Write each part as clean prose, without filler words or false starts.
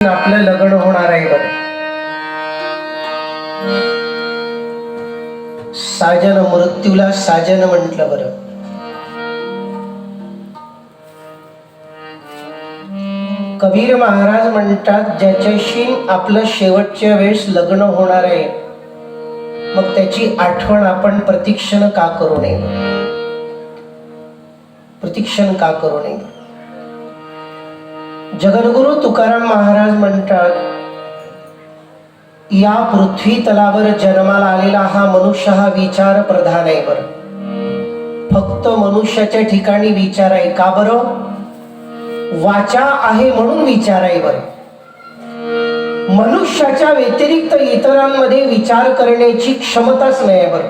आपलं लग्न होणार आहे बरं. साजन मृत्यूला साजन म्हटलं बरं. कबीर महाराज म्हणतात, ज्याच्याशी आपलं शेवटच्या वेळेस लग्न होणार आहे मग त्याची आठवण आपण प्रतीक्षण का करू नये, प्रतीक्षण का करू नये. जगद्गुरु तुकाराम महाराज म्हणतात, या पृथ्वी तलावर जन्माला आलेला हा मनुष्य हा विचार प्रधान आहे बरं. फक्त मनुष्याच्या ठिकाणी विचार आहे का बरं? वाचा आहे म्हणून विचार आहे बरं. मनुष्याच्या व्यतिरिक्त इतरांमध्ये विचार करण्याची क्षमताच नाही बरं.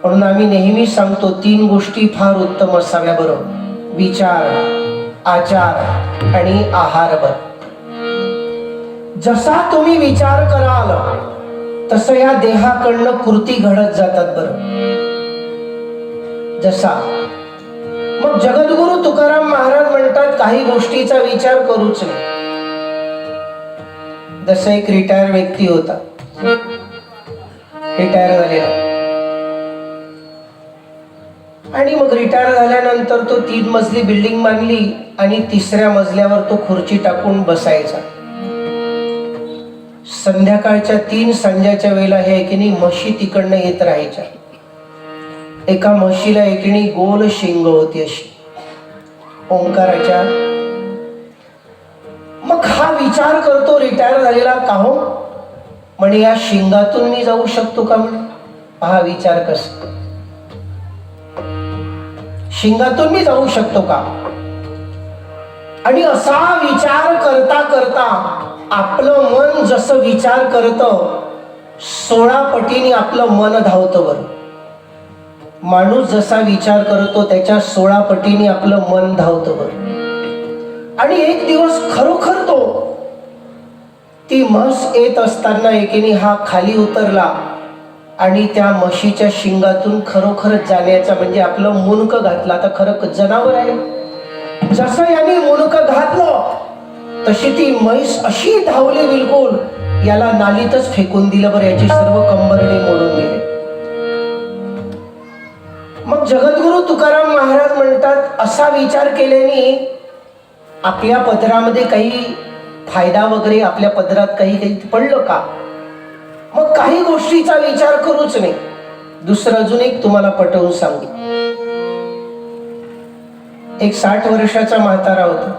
म्हणून आम्ही नेहमी सांगतो, 3 गोष्टी फार उत्तम असाव्या बरं: विचार, आचार आणि आहार बर. जसा तुम्ही विचार कराल तसं या देहाकडनं कृती घडत जातात बरं. जसा मग जगद्गुरु तुकाराम महाराज म्हणतात, काही गोष्टीचा विचार करूच नाही. जसं एक रिटायर व्यक्ती होता, रिटायर झालेला, आणि मग रिटायर झाल्यानंतर तो 3 मजली बिल्डिंग बांधली आणि 3ऱ्या मजल्यावर तो खुर्ची टाकून बसायचा. संध्याकाळच्या 3 संध्याच्या वेळेला हे एकीने म्हशी तिकडनं येत राहायच्या. एका म्हशीला एकीने गोल शिंग होती अशी ओंकाराच्या. मग हा विचार करतो रिटायर झालेला, का हो म्हणे, या शिंगातून मी जाऊ शकतो का म्हणे. हा विचार कसा, शिंगातून मी जाऊ शकतो का? आणि असा विचार करता करता आपलं मन जसं विचार करतं 16 पटीने आपलं मन धावतं बरं. माणूस जसा विचार करतो त्याच्या 16 पटीने आपलं मन धावतं बरं. आणि एक दिवस खरोखर तो ती म्हस येत असताना एकीने हा खाली उतरला आणि त्या म्हशीच्या शिंगातून खरोखरच जाण्याचा, म्हणजे आपलं मुंडकं घातलं. आता खरं जनावर आहे, जसं याने मुंडकं घातलं तशी ती म्हैस अशी धावली, बिलकुल याला नालीतच फेकून दिलं बरं. याची सर्व कंबरडे मोडून गेले. मग जगद्गुरु तुकाराम महाराज म्हणतात, असा विचार केल्याने आपल्या पदरामध्ये काही फायदा वगैरे, आपल्या पदरात काही पडलं का? मग काही गोष्टीचा विचार करूच नाही. दुसरं अजून एक तुम्हाला पटवून सांगू. एक 60 वर्षाचा म्हातारा होता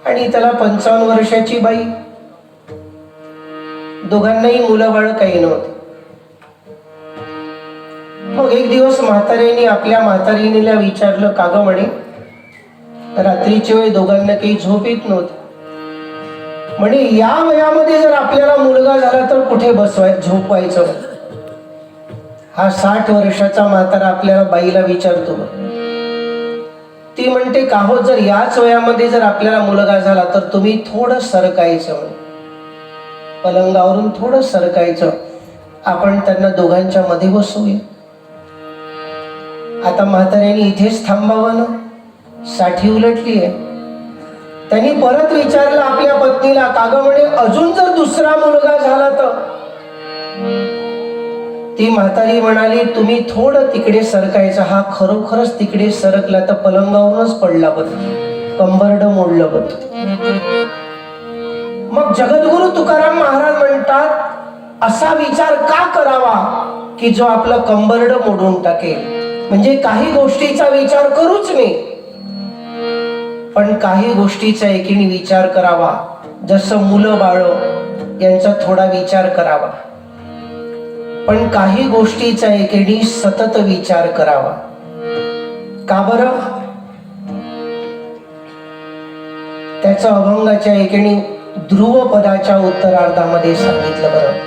आणि त्याला 55 वर्षाची बाई. दोघांनाही मुलं बाळ काही नव्हते. मग एक दिवस म्हाताऱ्याने आपल्या म्हातारीणीला विचारलं, का ग म्हणे, रात्रीच्या वेळी दोघांना काही झोप येत नव्हती. म्हणे, या वयामध्ये जर आपल्याला मुलगा झाला तर कुठे झोपवायचं? हा 60 वर्षाचा म्हातारा आपल्याला बाईला विचारतो. ती म्हणते, का हो, जर याच वयामध्ये जर आपल्याला मुलगा झाला तर तुम्ही थोडं सरकायचं, पलंगावरून थोडं सरकायचं, आपण त्यांना दोघांच्या मध्ये बसवूया. आता म्हाताऱ्याने इथेच थांबावं ना, 60 उलटली आहे. त्यांनी परत विचारलं आपल्या पत्नीला, का ग म्हणे, अजून जर दुसरा मुलगा झाला तर? ती म्हातारी म्हणाली, तुम्ही थोडं तिकडे सरकायचं. हा खरोखरच तिकडे सरकला तर पलंगावरूनच पडला बरं, कंबरड मोडलं बरं. मग जगद्गुरु तुकाराम महाराज म्हणतात, असा विचार का करावा की जो आपलं कंबरड मोडून टाकेल? म्हणजे काही गोष्टीचा विचार करूच नाही, पण काही गोष्टीचा एकीने विचार करावा. जसं मुलं बाळ यांचा थोडा विचार करावा, पण काही गोष्टीचा एकीने सतत विचार करावा. का बरं? त्याचं अभंगाच्या एकीने ध्रुव पदाच्या उत्तरार्धामध्ये सांगितलं बरं.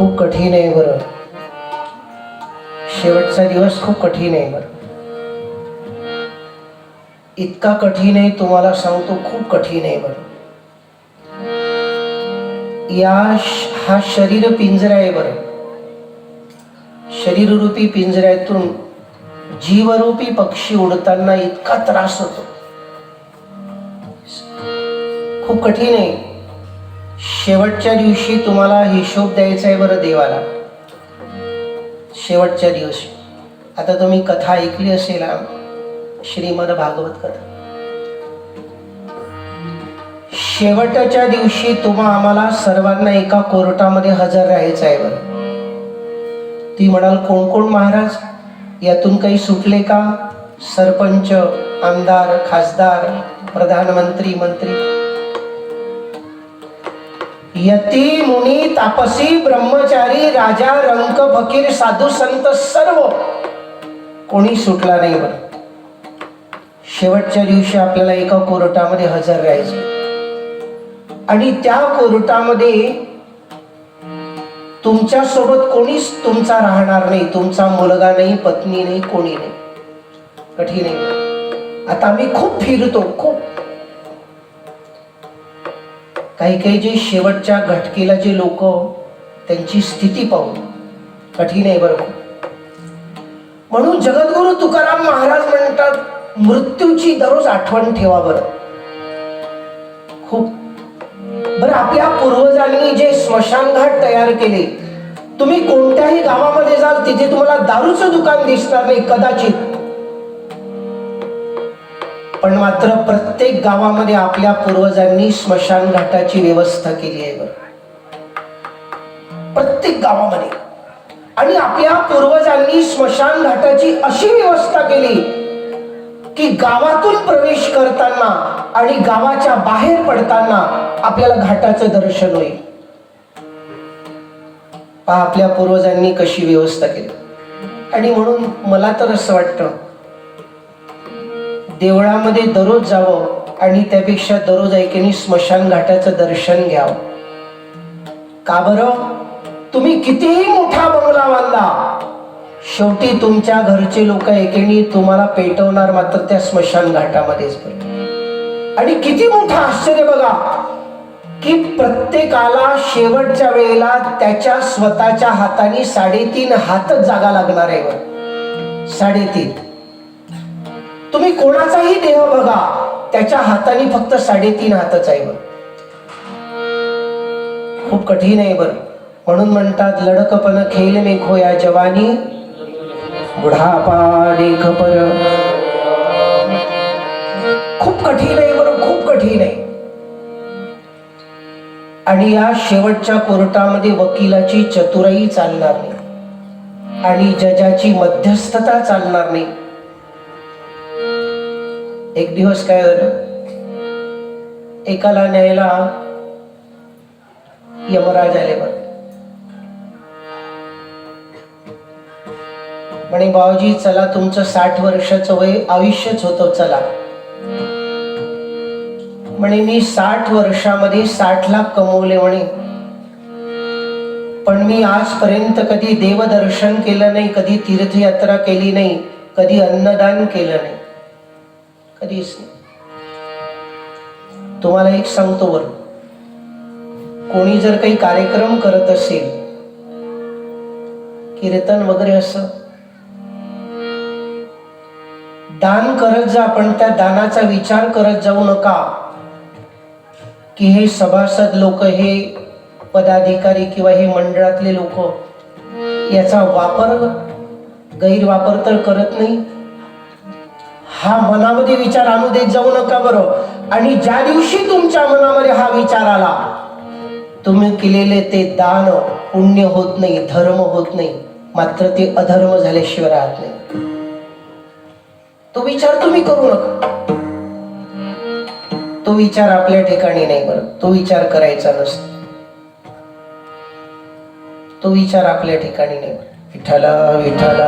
खूप कठीण आहे बरं. शेवटचा दिवस खूप कठीण आहे बरं. इतका कठीण आहे तुम्हाला सांगतो, खूप कठीण आहे बरं. हा शरीर पिंजरा आहे बरं. शरीररूपी पिंजऱ्यातून जीवरूपी पक्षी उडताना इतका त्रास होतो, खूप कठीण आहे. शेवटच्या दिवशी तुम्हाला हिशोब द्यायचा आहे बरं देवाला. शेवटच्या दिवशी आता तुम्ही कथा ऐकली असेल, श्रीमद भागवत कथा. शेवटच्या दिवशी आम्हाला सर्वांना एका कोर्टामध्ये हजर राहायचं आहे बरं. ती म्हणाल कोण कोण महाराज, यातून काही सुटले का? सरपंच, आमदार, खासदार, प्रधानमंत्री, मंत्री, यती, मुनी, तापसी, ब्रह्मचारी, राजा, रंक, फकीर, साधू, संत, सर्व कोणी सुटला नाही बरं. शेवटच्या दिवशी आपल्याला एका कोर्टामध्ये हजर राहायचं आणि त्या कोर्टामध्ये तुमच्या सोबत कोणीच तुमचा राहणार नाही. तुमचा मुलगा नाही, पत्नी नाही, कोणी नाही. कठीण आहे. आता आम्ही खूप फिरतो, खूप. काही जे शेवटच्या घटकेला जे लोक, त्यांची स्थिती पाहून कठीण आहे बरं. म्हणून जगद्गुरु तुकाराम महाराज म्हणतात, मृत्यूची दररोज आठवण ठेवा बरं. खूप बरं. आपल्या पूर्वजांनी जे स्मशानघाट तयार केले, तुम्ही कोणत्याही गावामध्ये जाल तिथे तुम्हाला दारूचं दुकान दिसणार नाही कदाचित, पण मात्र प्रत्येक गावामध्ये आपल्या पूर्वजांनी स्मशानघाटाची व्यवस्था केली आहे बरं. प्रत्येक गावामध्ये. आणि आपल्या पूर्वजांनी स्मशानघाटाची अशी व्यवस्था केली की गावातून प्रवेश करताना आणि गावाच्या बाहेर पडताना आपल्याला घाटाचं दर्शन होईल. पहा आपल्या पूर्वजांनी कशी व्यवस्था केली. आणि म्हणून मला तर असं वाटतं, देवळामध्ये दररोज जावं आणि त्यापेक्षा दररोज ऐकेनी स्मशान घाटाचं दर्शन घ्यावं. का बरं? तुम्ही कितीही मोठा बंगला बांधा, शेवटी तुमच्या घरचे लोक एकेनी तुम्हाला पेटवणार मात्र त्या स्मशान घाटामध्येच. आणि किती मोठं आश्चर्य बघा की प्रत्येकाला शेवटच्या वेळेला त्याच्या स्वतःच्या हाताने 3.5 हातच जागा लागणार आहे. 3.5. तुम्ही कोणाचाही देह बघा, त्याच्या हाताने फक्त 3.5 हातच आहे बरं. खूप कठीण आहे बरं. म्हणून म्हणतात, लडकपण खेल में खोया जवानी, बुढापा देख पर. खूप कठीण आहे बरं, खूप कठीण आहे. आणि या शेवटच्या कोर्टामध्ये वकिलाची चतुराई चालणार नाही आणि जजाची मध्यस्थता चालणार नाही. एक दिवस काय झालं, एकाला न्यायला यमराज आले बरं. म्हणे बाबाजी चला, तुमचं 60 वर्षाचं वय, आयुष्यच होतं, चला. म्हणे मी 60 वर्षामध्ये 60 लाख कमवले म्हणे, पण मी आजपर्यंत कधी देवदर्शन केलं नाही, कधी तीर्थयात्रा केली नाही, कधी अन्नदान केलं नाही, कधीच नाही. तुम्हाला एक सांगतो बरं, कोणी जर काही कार्यक्रम करत असेल, कीर्तन वगैरे, असं दान करत जा, पण त्या दानाचा विचार करत जाऊ नका की हे सभासद लोक, हे पदाधिकारी किंवा हे मंडळातले लोक याचा गैरवापर तर करत नाही. हा मनामध्ये विचार आणू देत जाऊ नका बरं. आणि ज्या दिवशी तुमच्या मनामध्ये हा विचार आला, तुम्ही केलेले ते दान पुण्य होत नाही, धर्म होत नाही, मात्र ते अधर्म झाल्याशिवाय राहत नाही. तो विचार तुम्ही करू नका. तो विचार आपल्या ठिकाणी नाही बरं. तो विचार करायचा नसतो. तो विचार आपल्या ठिकाणी नाही. विठ्ठला विठ्ठला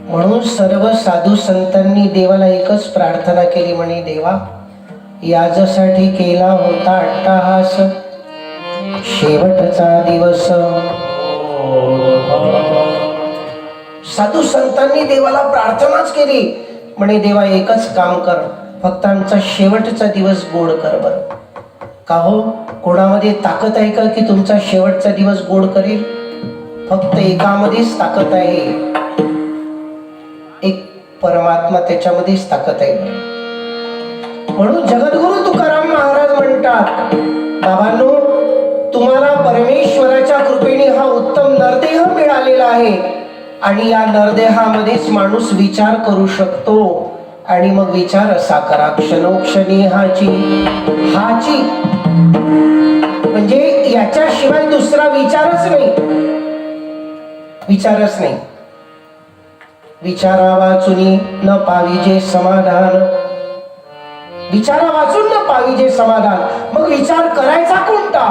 म्हणून सर्व साधू संतांनी देवाला एकच प्रार्थना केली म्हणे, देवा याच्यासाठी केला होता अट्टाहास, शेवटचा दिवस. साधू संतांनी देवाला प्रार्थनाच केली म्हणे, देवा एकच काम कर, फक्त आमचा शेवटचा दिवस गोड कर बर. का हो, कोणामध्ये ताकद आहे का की तुमचा शेवटचा दिवस गोड करेल? फक्त एकामध्येच ताकद आहे, एक परमात्मा, त्याच्यामध्येच ताकद आहे. म्हणून जगद्गुरु तुकाराम महाराज म्हणतात, बाबांनो तुम्हाला परमेश्वराच्या कृपेने हा उत्तम नरदेह मिळालेला आहे आणि या नरदेहामध्येच माणूस विचार करू शकतो. आणि मग विचार असा करा, क्षणोक्षणी हाची म्हणजे याच्याशिवाय दुसरा विचारच नाही, विचारच नाही. विचारा वाचून न पाविजे समाधान, विचारा वाचून न पाविजे समाधान. मग विचार करायचा कोणता?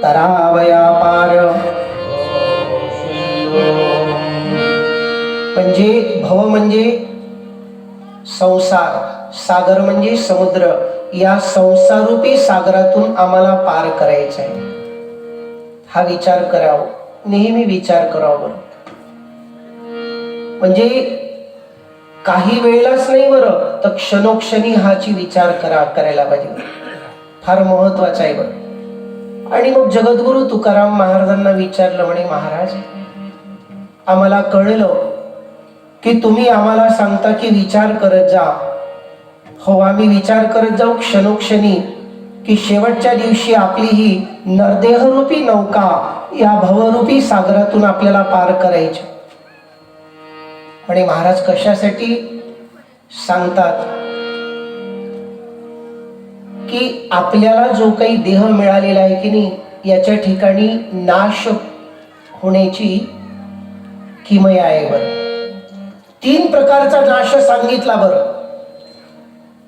तरावया पार, म्हणजे भव म्हणजे संसार, सागर म्हणजे समुद्र. या संसारूपी सागरातून आम्हाला पार करायचं आहे. हा विचार करावा, नेहमी विचार करावा. म्हणजे काही वेळेलाच नाही बरं, तर क्षणोक्षणी हाची विचार करायला पाहिजे. फार महत्वाचा आहे बरं. आणि मग जगद्गुरु तुकाराम महाराजांना विचारलं म्हणे, महाराज आम्हाला कळलं की तुम्ही आम्हाला सांगता की विचार करत जा. हो, आम्ही विचार करत जाऊ क्षणोक्षणी की शेवटच्या दिवशी आपली ही नरदेहरूपी नौका या भवरूपी सागरातून आपल्याला पार करायची. आणि महाराज कशासाठी सांगतात की आपल्याला जो काही देह मिळालेला आहे की नाही, याच्या ठिकाणी नाश होण्याची किमया आहे बरं. 3 प्रकारचा नाश सांगितला बरं,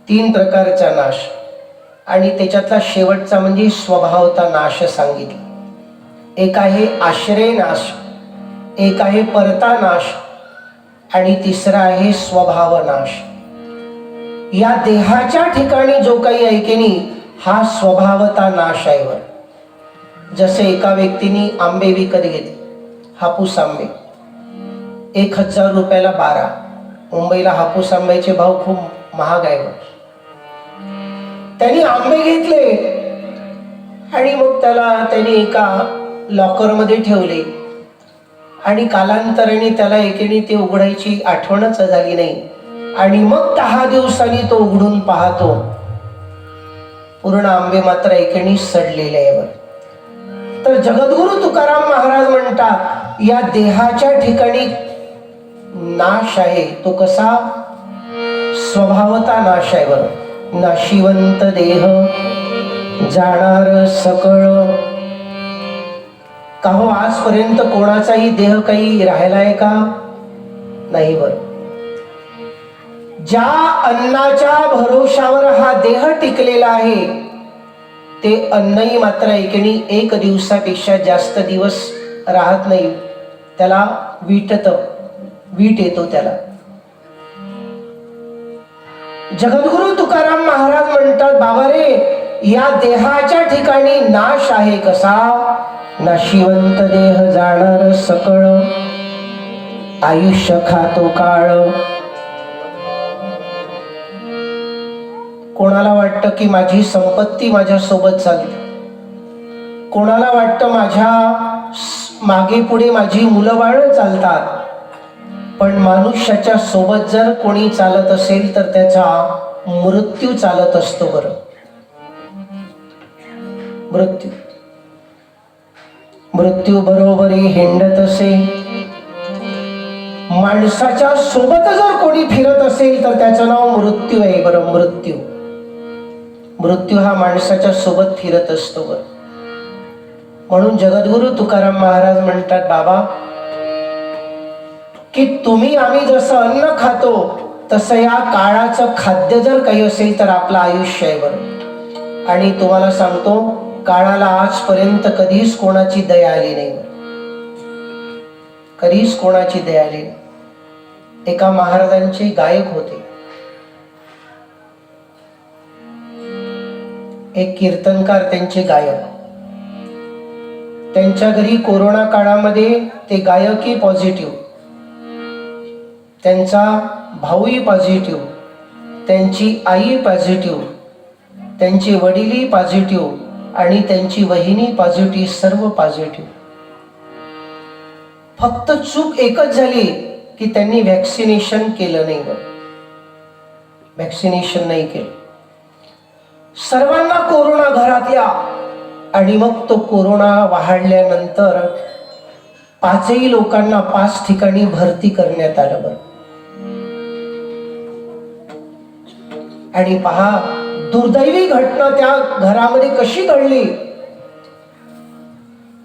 3 प्रकारचा नाश. आणि त्याच्यातला शेवटचा म्हणजे स्वभावता नाश सांगितला. एक आहे आश्रय नाश, एक आहे परता नाश आणि तिसरा आहे स्वभाव नाश. या देहाच्या ठिकाणी जो काही आहे की नाही, हा स्वभावता नाश आहे बरं. जसे एका व्यक्तीने आंबे विकत घेतले, हापूस आंबे 1000 रुपयाला 12. मुंबईला हापूस आंब्याचे भाव खूप महाग आहे. त्यांनी आंबे घेतले आणि मग त्यांनी एका लॉकरमध्ये ठेवले आणि कालांतराने त्याला एकेने ते उघडायची आठवणच झाली नाही. आणि मग 10 दिवसांनी तो उघडून पाहतो, पूर्ण आंबे मात्र एकेने सडलेले आहे. तर जगद्गुरु तुकाराम महाराज म्हणतात, या देहाच्या ठिकाणी नाश आहे, तो कसा? स्वभावता नाश आहे बरं. नाशिवंत देह जाणार सकळ. का हो, आजपर्यंत कोणाचाही देह काही राहिला आहे का? नाही बरं. ज्या अन्नाच्या भरोशावर हा देह टिकलेला आहे, ते अन्नही मात्र एकेणी 1 दिवसापेक्षा जास्त दिवस राहत नाही. त्याला वीट येतो त्याला. जगद्गुरु तुकाराम महाराज म्हणतात, बाबा रे, या देहाच्या ठिकाणी नाश आहे. कसा? नाशिवंत देह जाणार सकळ. आयुष्य खातो काळ. कोणाला वाटतं की माझी संपत्ती माझ्या सोबत चालते, कोणाला वाटतं माझ्या मागे पुढे माझी मुलं बाळ चालतात. पण मनुष्याच्या सोबत जर कोणी चालत असेल तर त्याचा मृत्यू चालत असतो बरं. मृत्यू बरोबरी हिंडत असे. माणसाच्या सोबत जर कोणी फिरत असेल तर त्याचं नाव मृत्यू आहे बरं. मृत्यू हा माणसाच्या सोबत फिरत असतो बरं. म्हणून जगद्गुरु तुकाराम महाराज म्हणतात, बाबा की तुम्ही आम्ही जसं अन्न खातो तसं या काळाचं खाद्य जर काही असेल तर आपलं आयुष्य आहे बरं. आणि तुम्हाला सांगतो, काळाला आजपर्यंत कधीच कोणाची दया आली नाही, कधीच कोणाची दया आली नाही. एका महाराजांचे गायक होते. एक कीर्तनकार त्यांचे गायक. त्यांच्या घरी कोरोना काळामध्ये ते गायकही पॉझिटिव्ह, त्यांचा भाऊही पॉझिटिव्ह, त्यांची आई पॉझिटिव्ह, त्यांचे वडीलही पॉझिटिव्ह आणि त्यांची वहिनी पॉझिटिव्ह, सर्व पॉझिटिव्ह. फक्त चूक एकच झाली की त्यांनी व्हॅक्सिनेशन केलं नाही. व्हॅक्सिनेशन नाही केलं. सर्वांना कोरोना घरातल्या, आणि मग तो कोरोना वाढल्यानंतर 5ही लोकांना 5 ठिकाणी भरती करण्यात आलं. बरं, आणि पहा दुर्दैवी घटना त्या घरामध्ये कशी घडली.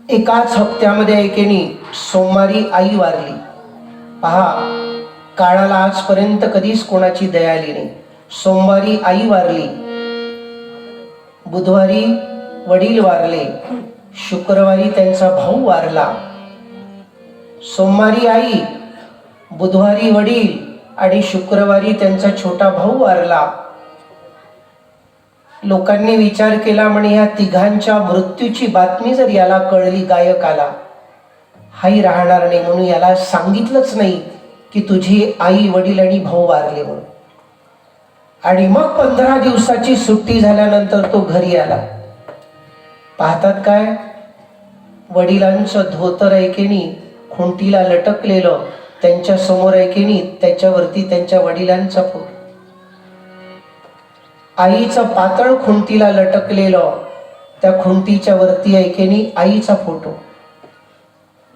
एकाच हप्त्यामध्ये एकेनी सोमवारी आई वारली. पहा, काळाला आजपर्यंत कधीच कोणाची दया आली नाही. सोमवारी आई वारली, बुधवारी वडील वारले, शुक्रवारी त्यांचा भाऊ वारला. सोमवारी आई, बुधवारी वडील आणि शुक्रवारी त्यांचा छोटा भाऊ वारला. लोकांनी विचार केला, म्हणे या तिघांच्या मृत्यूची बातमी जर याला कळली, गायकाला, हाही राहणार नाही, म्हणून याला सांगितलंच नाही की तुझी आई वडील आणि भाऊ वारले म्हणून. आणि मग 15 दिवसाची सुट्टी झाल्यानंतर तो घरी आला. पाहतात काय, वडिलांचं धोतर ऐकेनी खुंटीला लटकलेलं, त्यांच्या समोर ऐकेनी त्याच्यावरती त्यांच्या वडिलांचा फोटो. आईचं पातळ खुंटीला लटकलेलं, त्या खुंटीच्या वरती ऐकेनी आईचा फोटो,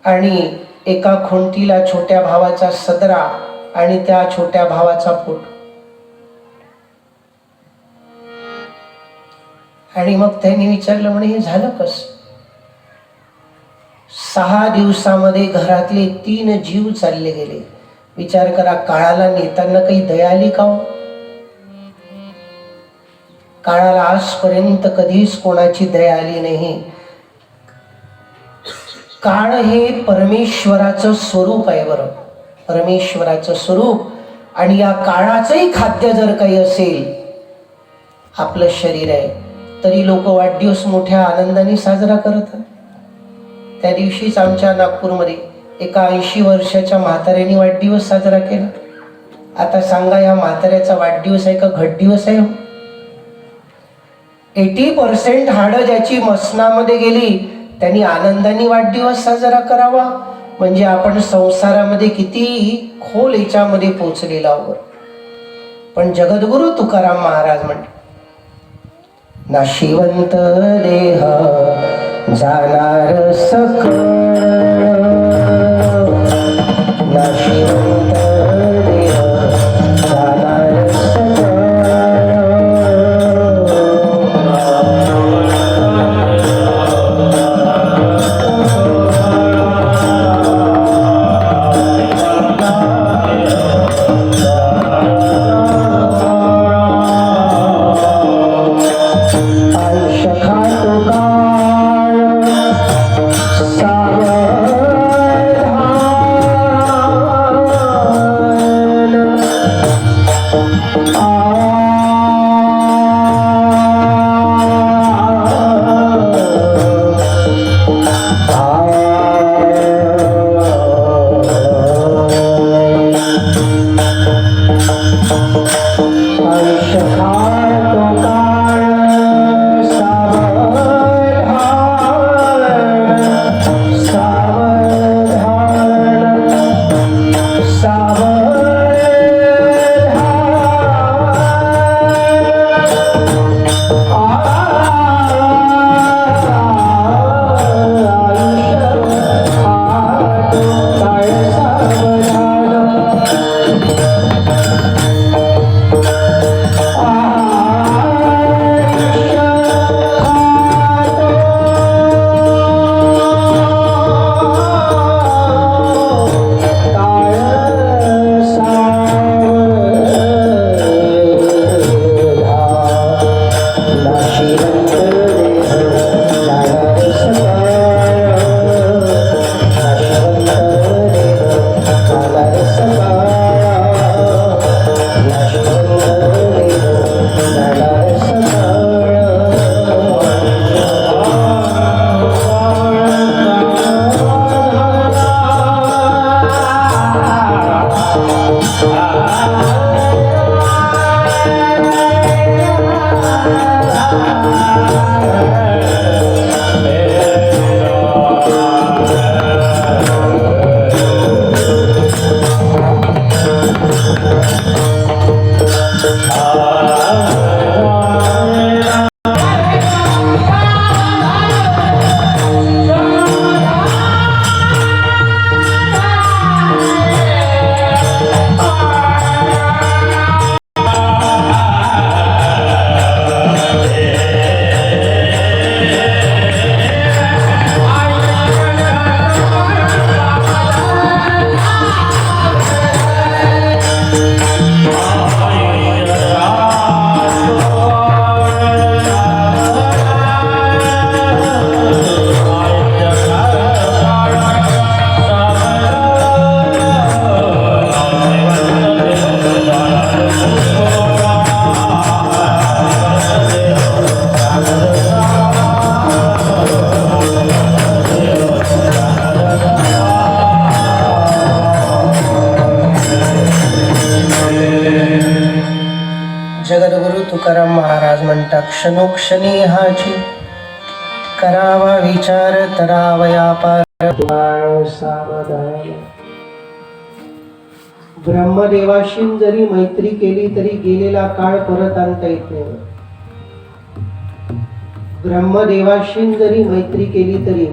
आणि एका खुंटीला छोट्या भावाचा सदरा आणि त्या छोट्या भावाचा फोटो. आणि मग त्यांनी विचारलं, म्हणे हे झालं कसं? 6 दिवसामध्ये घरातले 3 जीव चालले गेले. विचार करा, काळाला नेताना काही दया आली का हो? काळाला आजपर्यंत कधीच कोणाची दया आली नाही. काळ हे परमेश्वराचं स्वरूप आहे. बरं, परमेश्वराचं स्वरूप. आणि या काळाचंही खाद्य जर काही असेल, आपलं शरीर आहे, तरी लोक वाढदिवस मोठ्या आनंदाने साजरा करतात. त्या दिवशीच आमच्या नागपूरमध्ये एका 80 वर्षाच्या म्हाताऱ्याने वाढदिवस साजरा केला. आता सांगा, या म्हाताऱ्याचा वाढदिवस आहे का घटदिवस आहे? 80% हाडं ज्याची मसनामध्ये गेली, त्यांनी आनंदाने वाढदिवस साजरा करावा. म्हणजे आपण संसारामध्ये किती खोल याच्यामध्ये पोचलेला आहोत. पण जगद्गुरु तुकाराम महाराज म्हणतात, नाशिवंत देह जाणार सकळ, नाशिवंत देह जाणार सकळ. आयुष्य खातो काळ सावध तुकाराम महाराज म्हणतात, क्षणोक्षणी हाची करावा विचार तरावया पार सावधान. ब्रह्मदेवाशी जरी मैत्री केली तरी गेलेला काळ परत आणता येत नाही. ब्रह्मदेवाशी जरी मैत्री केली तरी.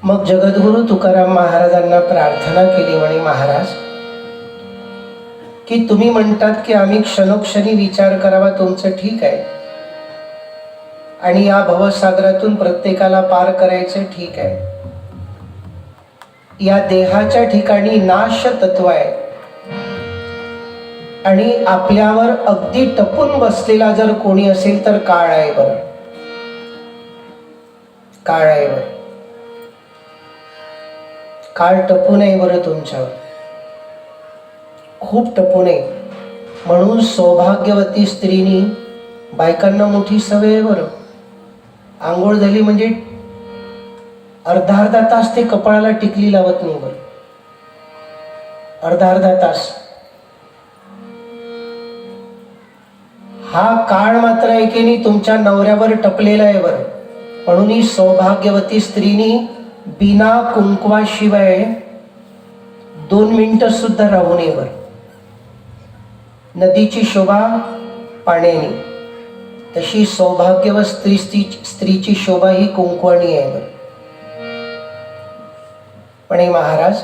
मग जगद्गुरु तुकाराम महाराजांना प्रार्थना केली म्हणे, महाराज की तुम्ही म्हणतात की आम्ही क्षणोक्षणी विचार करावा, तुमचं ठीक आहे, आणि या भवसागरातून प्रत्येकाला पार करायचं ठीक आहे. या देहाच्या ठिकाणी नाश तत्व आहे आणि आपल्यावर अगदी टपून बसलेला जर कोणी असेल तर काळ आहे. बरं, काळ आहे. बरं, काळ टपू नये बरं तुमच्यावर, खूप टपू नये. म्हणून सौभाग्यवती स्त्रीनी, बायकांना मोठी सवय आहे बरं, आंघोळ झाली म्हणजे अर्धा तास ते कपाळाला टिकली लावत नाही. बरं, अर्धा तास. हा काळ मात्र आहे की नाही तुमच्या नवऱ्यावर टपलेला आहे. बरं, म्हणून ही सौभाग्यवती स्त्रीनी बिना कुंकवाशिवाय 2 मिनिटं सुद्धा राहू नये. बरं, नदीची शोभा पाण्याने, तशी सौभाग्यवत स्त्रीची शोभा ही कुंकवानी आहे. बरं, पण महाराज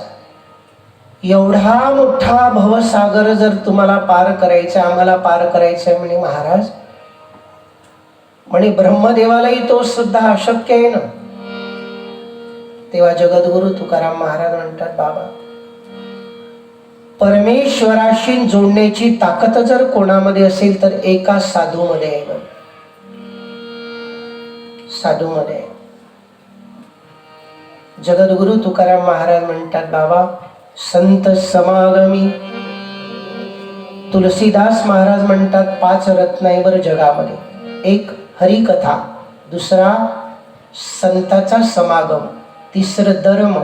एवढा मोठा भवसागर जर तुम्हाला पार करायचा, आम्हाला पार करायचा म्हणे महाराज, म्हणे ब्रह्मदेवालाही तो सुद्धा अशक्य आहे ना. तेव्हा जगद्गुरु तुकाराम महाराज म्हणतात, बाबा परमेश्वराशी जोडण्याची ताकद जर कोणामध्ये असेल तर एका साधूमध्ये आहे. साधूमध्ये आहे. जगद्गुरु तुकाराम महाराज म्हणतात, बाबा संत समागमी. तुलसीदास महाराज म्हणतात 5 रत्न आहे बरं जगामध्ये. एक हरिकथा, दुसरा संताचा समागम, तिसरं धर्म,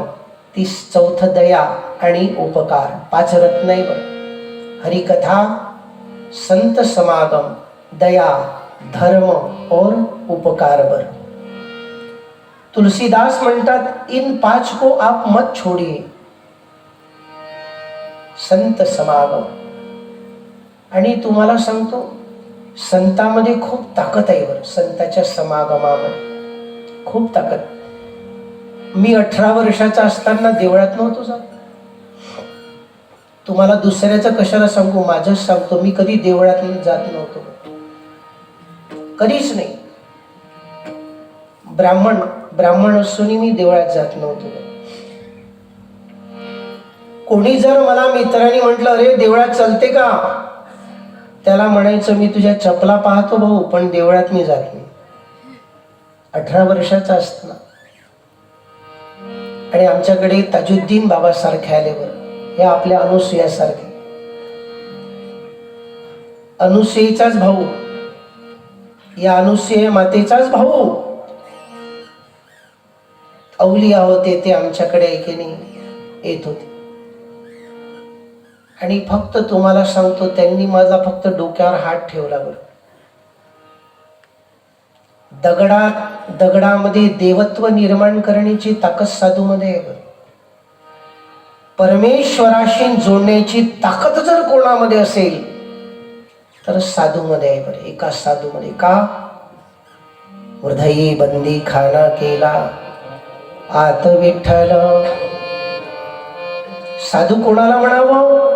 चौथं दया आणि उपकार. 5 रत्न आहे बरं. हरिकथा, संत समागम, दया, धर्म और उपकार. बरं, तुलसीदास म्हणतात इन 5 को आप मत छोड़िए. संत समागम. आणि तुम्हाला सांगतो संतामध्ये खूप ताकद आहे. बरं, संताच्या समागमामध्ये खूप ताकद. मी 18 वर्षाचा असताना देवळात नव्हतो जात. तुम्हाला दुसऱ्याचं कशाला सांगू, माझंच सांगतो. मी कधी देवळात जात नव्हतो, कधीच नाही. ब्राह्मण असूनही मी देवळात जात नव्हतो. कोणी जर मला मित्रांनी म्हटलं, अरे देवळात चलते का, त्याला म्हणायचं मी तुझ्या चपला पाहतो भाऊ, पण देवळात मी जात नाही. 18 वर्षाचा असताना. आणि आमच्याकडे ताजुद्दीन बाबा सारखे आले. बरं, हे आपल्या अनुसूयासारखे, अनुसूयेचाच भाऊ, या अनुसूया मातेचाच भाऊ अवलिया होते. ते आमच्याकडे एकेने येत होते. आणि फक्त तुम्हाला सांगतो त्यांनी माझा फक्त डोक्यावर हात ठेवला. बरं, दगडामध्ये देवत्व निर्माण करण्याची ताकद साधूमध्ये आहे. परमेश्वराशी जोडण्याची ताकद जर कोणामध्ये असेल तर साधूमध्ये आहे. बरं, एका साधूमध्ये. का हृदयी बंदी खाना केला आत विठ्ठल. साधू कोणाला म्हणावं,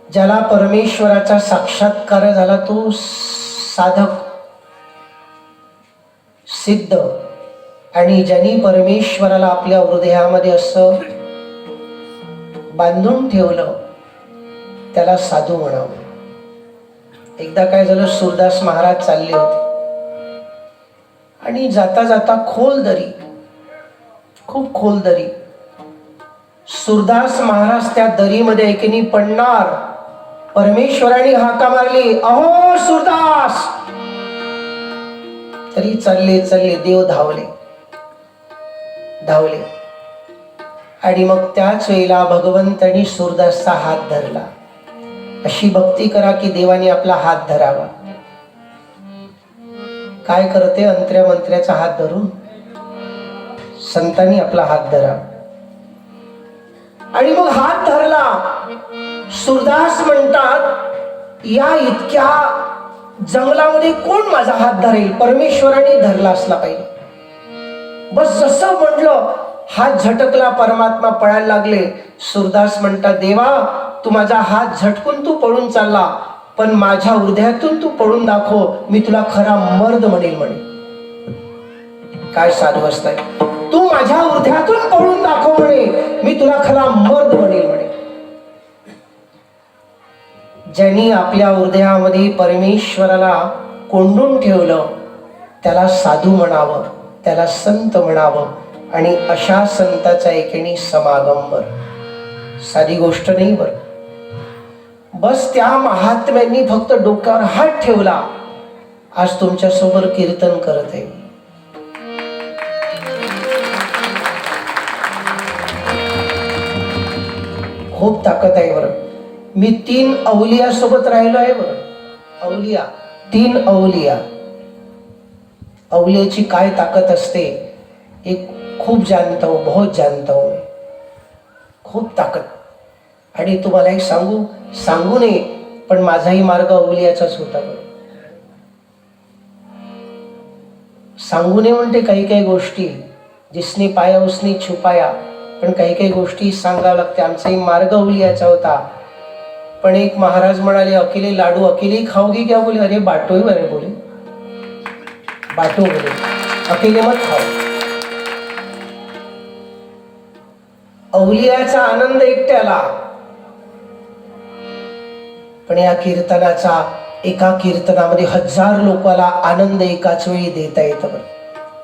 ज्याला परमेश्वराचा साक्षात्कार झाला तो साधक सिद्ध. आणि ज्यांनी परमेश्वराला आपल्या हृदयामध्ये असं बांधून ठेवलं त्याला साधू म्हणावं. एकदा काय झालं, सूरदास महाराज चालले होते आणि जाता जाता खोल दरी, खूप खोल दरी. सूरदास महाराज त्या दरीमध्ये एकेनी पडणार. परमेश्वराने हाका मारली, अहो सूरदास. तरी चालले देव धावले. आणि मग त्याच वेळेला भगवंतांनी सूरदासचा हात धरला अशी भक्ती करा की देवाने आपला हात धरावा. काय करते? अंतऱ्या मंत्र्याचा हात धरून संतांनी आपला हात धरा आणि मग हात धरला. सूरदास म्हणतात, या इतक्या जंगलामध्ये कोण माझा हात धरेल? परमेश्वराने धरला असला पाहिजे. बस जसं म्हटलं हात झटकला, परमात्मा पळायला लागले. सूरदास म्हणतात, देवा तू माझा हात झटकून तू पळून चालला, पण माझ्या हृदयातून तू पळून दाखव, मी तुला खरा मर्द म्हणेल. म्हणे काय साधू असताय, तू माझ्या हृदयातून पळून दाखव म्हणे, मी तुला खरा मर्द म्हणेल. म्हणे ज्यांनी आपल्या हृदयामध्ये परमेश्वराला कोंडून ठेवलं त्याला साधू म्हणावं, त्याला संत म्हणावं. आणि अशा संताचा एकेणी समागम बर, साधी गोष्ट नाही बर. बस त्या महात्म्यांनी फक्त डोक्यावर हात ठेवला, आज तुमच्या सोबत कीर्तन करत आहे. खूप ताकद आहे बरं. मी 3 अवलिया सोबत राहिलो आहे बरं. अवलिया, 3 अवलिया. अवलियाची काय ताकद असते एक खूप जानता हूं, बहुत जानता हूं. खूप ताकद. आणि तुम्हाला एक सांगू नये, पण माझाही मार्ग अवलियाचाच होता बरं. सांगू नये म्हणते काही काही गोष्टी, जिसने पाया उसने छुपाया, पण काही काही गोष्टी सांगावं लागते. आमचाही मार्ग अवलियाचा होता. पण एक महाराज म्हणाले, अकेले लाडू अकेले खाओगे क्या? बोले अरे बाटो ही बरे. बोले बाटो, बोले अकेले मत खाओ. अवलियाचा आनंद एकट्याला, पण या कीर्तनाचा एका कीर्तनामध्ये 1000 लोकांना आनंद एकाच वेळी देता येतं.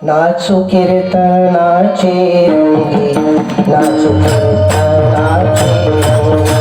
नाचो कीर्तनाचे रंगी, नाचो कीर्तनाचे रंगी.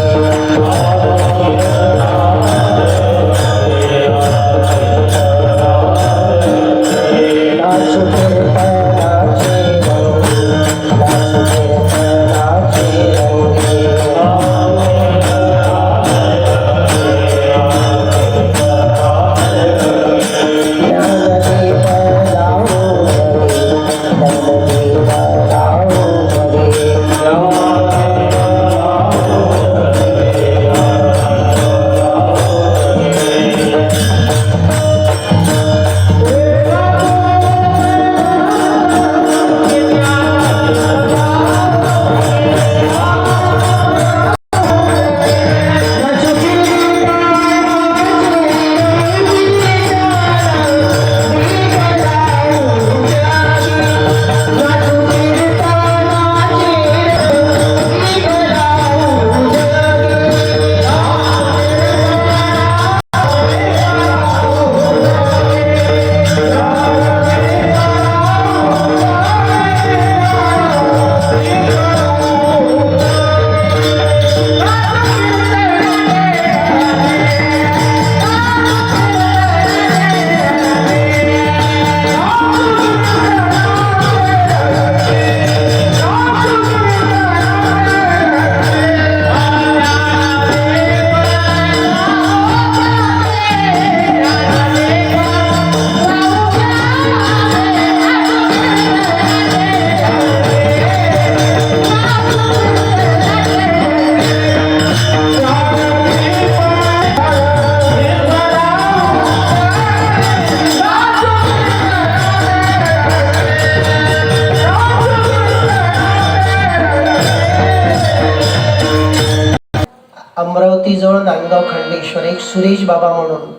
अमरावतीजवळ नांदगाव खंडेश्वर एक सुरेश बाबा म्हणून,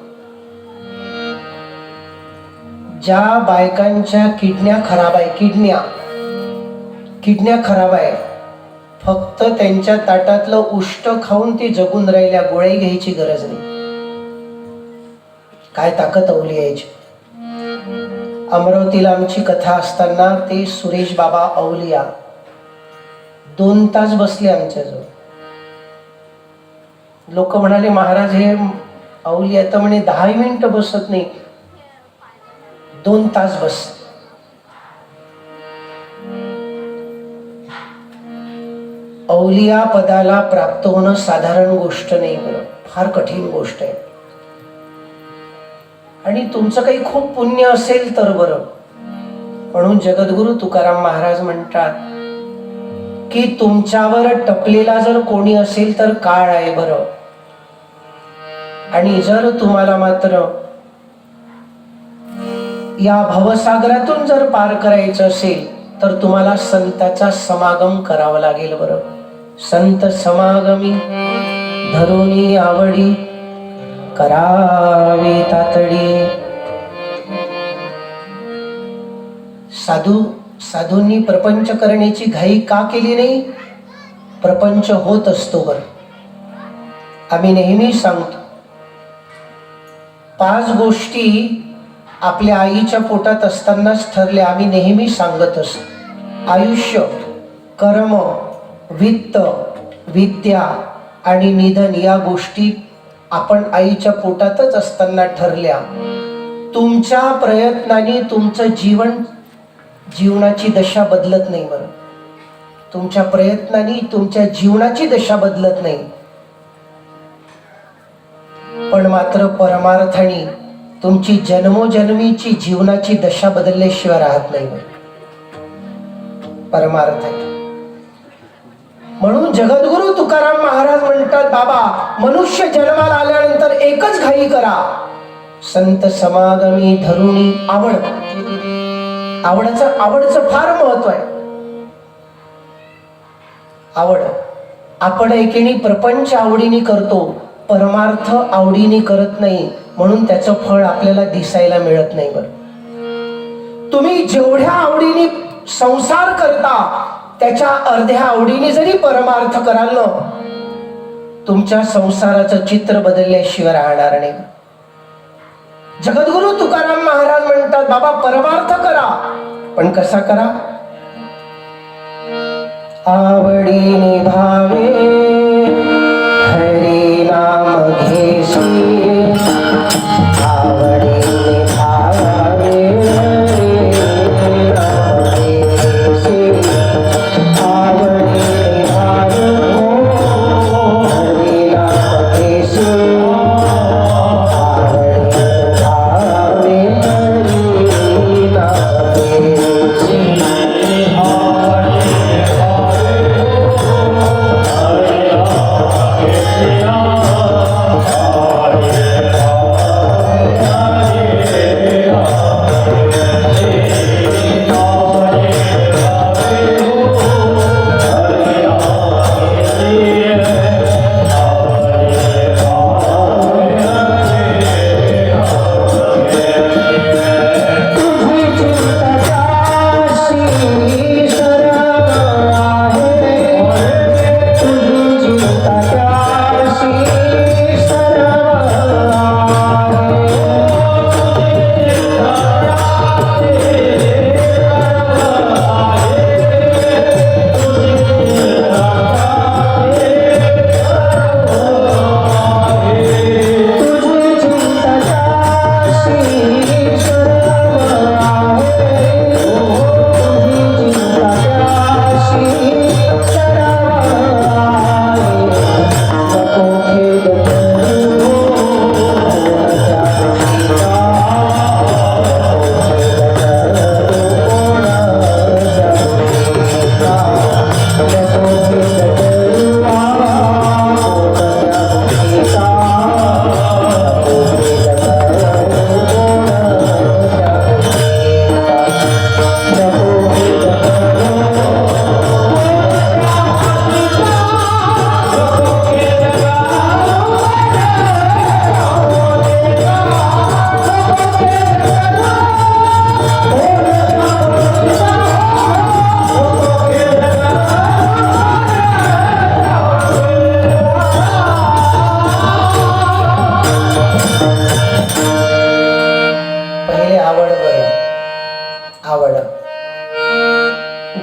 ज्या बायकांच्या किडन्या खराब आहे, किडन्या खराब आहे, फक्त त्यांच्या ताटातलं उष्ट खाऊन ते जगून राहिल्या, गोळ्या घ्यायची गरज नाही. काय ताकद अवलियाची. अमरावतीला आमची कथा असताना ते सुरेश बाबा अवलिया 2 तास बसले आमच्याजवळ. लोक म्हणाले, महाराज हे अवलिया तर म्हणे 10 मिनिटं बसत नाही, 2 तास बस. अवलिया पदाला प्राप्त होणं साधारण गोष्ट नाही बरं, फार कठीण गोष्ट आहे. आणि तुमचं काही खूप पुण्य असेल तर बरं. म्हणून जगद्गुरु तुकाराम महाराज म्हणतात की तुमच्यावर टपलेला जर कोणी असेल तर काळ आहे बरं, आणि जर तुम्हाला मात्र या भवसागरातून जर पार करायचं असेल तर तुम्हाला संताचा समागम करावा लागेल बरं. संत समागमी धरुनी आवडी करावी तातडी. साधूंनी प्रपंच करण्याची घाई का केली नाही? प्रपंच होत असतो बरं. आम्ही नेहमी सांगतो 5 गोष्टी आपल्या आईच्या पोटात असतानाच ठरल्या. आम्ही नेहमी सांगत असतो आयुष्य, कर्म, वित्त, विद्या आणि निधन या गोष्टी आपण आईच्या पोटातच असताना ठरल्या. तुमच्या प्रयत्नाने तुमचं जीवनाची दशा बदलत नाही बरं. तुमच्या प्रयत्नाने तुमच्या जीवनाची दशा बदलत नाही, पण मात्र परमार्थाने तुमची जन्मोजन्मीची जीवनाची दशा बदलल्याशिवाय राहत नाही बरं. परमार्थ. म्हणून जगद्गुरु तुकाराम महाराज म्हणतात, बाबा मनुष्य जन्माला आल्यानंतर एकच घाई करा, संत समागमी धरुणी आवड. आवडचं फार महत्व आहे. आवड. आपण एकीने प्रपंच आवडीने करतो, परमार्थ आवडीने करत नाही, म्हणून त्याचं फळ आपल्याला दिसायला मिळत नाही बरं. तुम्ही जेवढ्या आवडीने संसार करता त्याच्या अर्ध्या आवडीने जरी परमार्थ कराल ना, तुमच्या संसाराचं चित्र बदलल्याशिवाय राहणार नाही. जगद्गुरु तुकाराम महाराज म्हणतात, बाबा परमार्थ करा, पण कसा करा? आवडीने भावे हरी नाम घेसी, आवडीने भावे हरी नाम घेसी, आवडीने भावे हरी नाम घेसी, आवडीने भावे हरी नाम घेसी.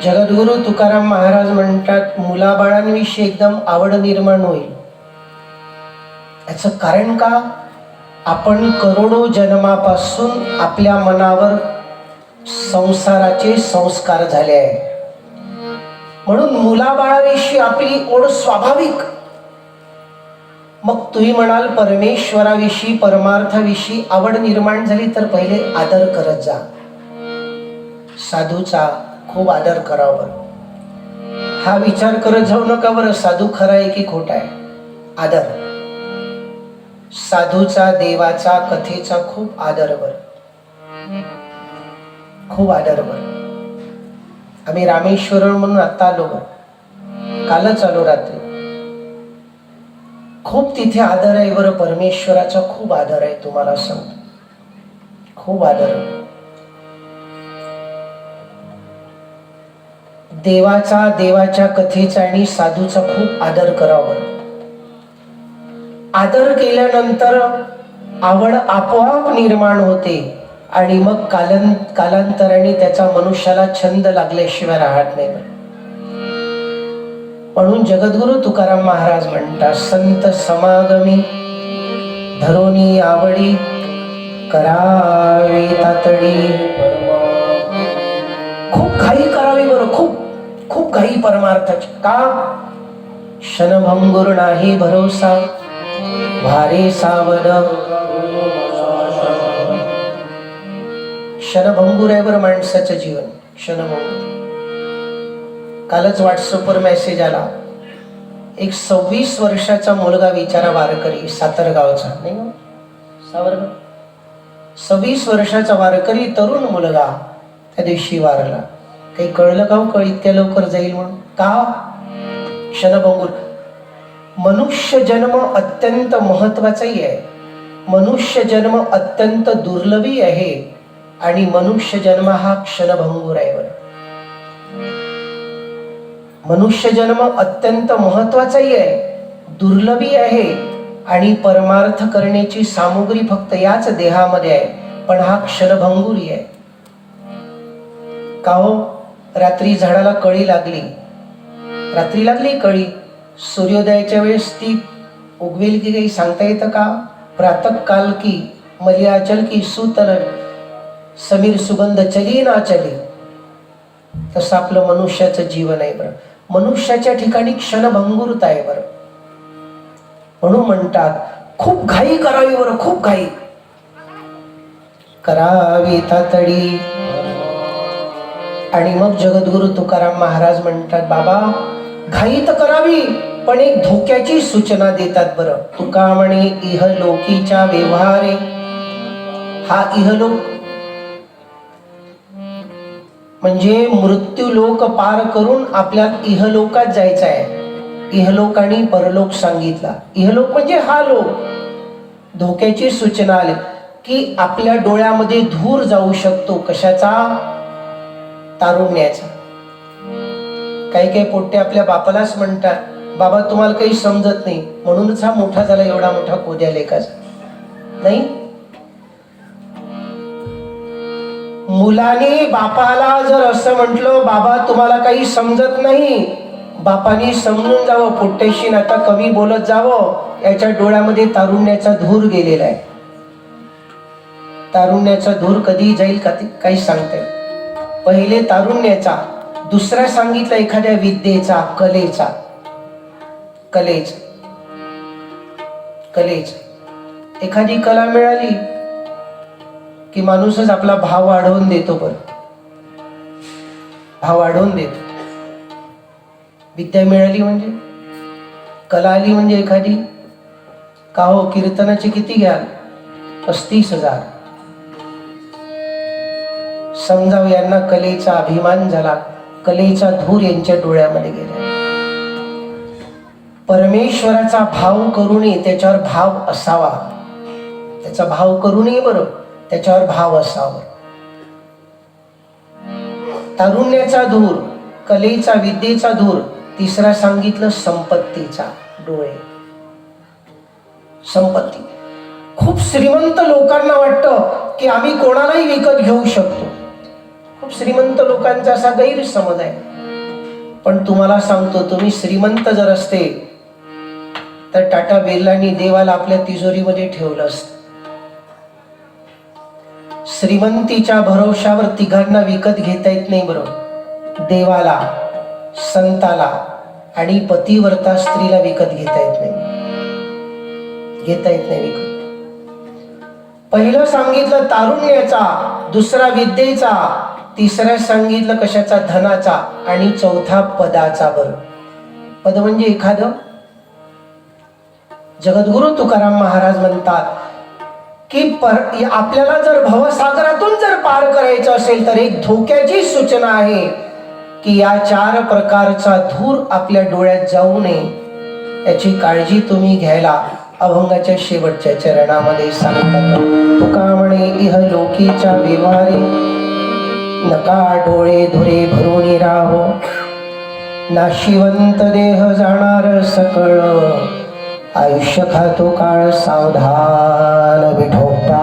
जगद्गुरु तुकाराम महाराज म्हणतात, मुलाबाळांविषयी एकदम आवड निर्माण होईल. याचं कारण का? आपण करोडो जन्मापासून आपल्या मनावर संसाराचे संस्कार झाले आहे. म्हणून मुलाबाळाविषयी आपली ओढ स्वाभाविक. मग तुम्ही म्हणाल परमेश्वराविषयी परमार्थाविषयी आवड निर्माण झाली तर पहिले आदर करत जा. साधूचा खूप आदर करावा बरं. हा विचार करत जाऊ नका बरं साधू खरा आहे की खोटा आहे. आदर साधूचा, देवाचा, कथेचा खूप आदर बरं, खूप आदर बरं. आम्ही रामेश्वरम म्हणून आता आलो बरं, कालच आलो रात्री. खूप तिथे आदर आहे बरं, परमेश्वराचा खूप आदर आहे. तुम्हाला सांगतो खूप आदर. देवाचा, देवाच्या कथेचा आणि साधूचा खूप आदर करावा. आदर केल्यानंतर आवड आपोआप निर्माण होते आणि मग कालांतराने त्याचा मनुष्याला छंद लागल्याशिवाय राहत नाही. म्हणून जगद्गुरु तुकाराम महाराज म्हणतात, संत समागमी धरोनी आवडी करावी तातडी. खूप घाई करावी बरं, खूप खूप घाई परमार्थाची. का? क्षणभंगुर नाही भरोसा भारे सावध. क्षणभंगुर आहे बरं माणसाचं जीवन, क्षणभंगुर. कालच व्हॉट्सअपवर मेसेज आला, एक 26 वर्षाचा मुलगा विचारा, वारकरी, सातरगावचा, नाही का सावरगाव, 26 वर्षाचा वारकरी तरुण मुलगा त्या दिवशी वारला. काही कळलं का हो इतक्या लवकर जाईल म्हणून? का? क्षणभंगुर. मनुष्य जन्म अत्यंत महत्वाचाही आहे, मनुष्य जन्म अत्यंत दुर्लभी आहे आणि मनुष्य जन्म हा क्षणभंगुर आहे बरं. मनुष्य जन्म अत्यंत महत्वाचाही आहे, दुर्लभी आहे आणि परमार्थ करण्याची सामुग्री फक्त याच देहामध्ये आहे, पण हा क्षणभंगुरी आहे. का हो? रात्री झाडाला कळी लागली, रात्री लागली कळी, सूर्योदयाच्या वेळेस ती उगवेल की काही सांगता येतं का? प्रातः काल की मलियाचल की सुतल समीर सुगंध चली ना चली. तसं आपलं मनुष्याचं जीवन आहे बरं. मनुष्याच्या ठिकाणी क्षणभंगुरता आहे बरं. म्हणून म्हणतात खूप घाई करावी बरं, खूप घाई करावी तातडी. आणि मग जगद्गुरु तुकाराम महाराज म्हणतात, बाबा घाई तर करावी पण एक धोक्याची सूचना देतात बरं. तुका म्हणे इहलोकीच्या व्यवहारे. हा इहलोक म्हणजे मृत्यू लोक पार करून आपल्या इहलोकात जायचं आहे. इहलोक आणि परलोक सांगितला. इहलोक म्हणजे हा लोक. धोक्याची सूचना आली की आपल्या डोळ्यामध्ये धूर जाऊ शकतो. कशाचा? तारुण्याचा. काही काही पोट्टे आपल्या बापालाच म्हणतात, बाबा तुम्हाला काही समजत नाही म्हणूनच हा मोठा झाला, एवढा मोठा कोद्या लेखाचा. नाही, मुलाने बापाला जर असं म्हटलं, बाबा तुम्हाला काही समजत नाही, बापाने समजून जावं, पोट्ट्याशी आता कमी बोलत जावं. याच्या डोळ्यामध्ये तारुण्याचा धूर गेलेला आहे. तारुण्याचा धूर कधी जाईल का ते काही सांगता येईल. पहिले तारुण्याचा, दुसरा सांगितला एखाद्या विद्येचा, कलेचा. एखादी कला मिळाली की माणूसच आपला भाव वाढवून देतो. पण भाव वाढवून देतो. विद्या मिळाली म्हणजे, कला आली म्हणजे एखादी, का हो कीर्तनाचे किती घ्याल? 35,000. समजावं यांना कलेचा अभिमान झाला, कलेचा धूर यांच्या डोळ्यामध्ये गेला. परमेश्वराचा भाव करूनही त्याच्यावर भाव असावा. त्याचा भाव करूनही बरं त्याच्यावर भाव असावा. तारुण्याचा धूर, कलेचा, विद्येचा धूर. तिसरा सांगितलं संपत्तीचा डोळे. संपत्ती. खूप श्रीमंत लोकांना वाटतं की आम्ही कोणालाही विकत घेऊ शकतो. खूप श्रीमंत लोकांचा असा गैरसमज आहे. पण तुम्हाला सांगतो, तुम्ही श्रीमंत जर असते तर टाटा बिर्लांनी देवाला आपल्या तिजोरीमध्ये ठेवलं असतं. श्रीमंतीच्या भरोशावर तिघांना विकत घेता येत नाही बरोबर. देवाला संताला आणि पतिव्रता स्त्रीला विकत घेता येत नाही, घेता येत नाही विकत. पहिलं सांगितलं तारुण्याचा, दुसरा विद्येचा, तिसरा सांगितलं कशाचा, धनाचा, आणि चौथा पदाचा. बरं, पद म्हणजे एखादं. जगद्गुरु तुकाराम महाराज म्हणतात की आपल्याला जर भवसागरातून जर पार करायचं असेल तर एक धोक्याची सूचना आहे की या 4 प्रकारचा धूर आपल्या डोळ्यात जाऊ नये, याची काळजी तुम्ही घ्यायला अभंगाच्या शेवटच्या चरणामध्ये सांगतात. तुका म्हणे इह लोकीच्या व्यवहारी नका डोळे धुरे भरून राहो, नाशिवंत देह जाणार सकळ, आयुष्य खातो काळ सावधान विठोबा.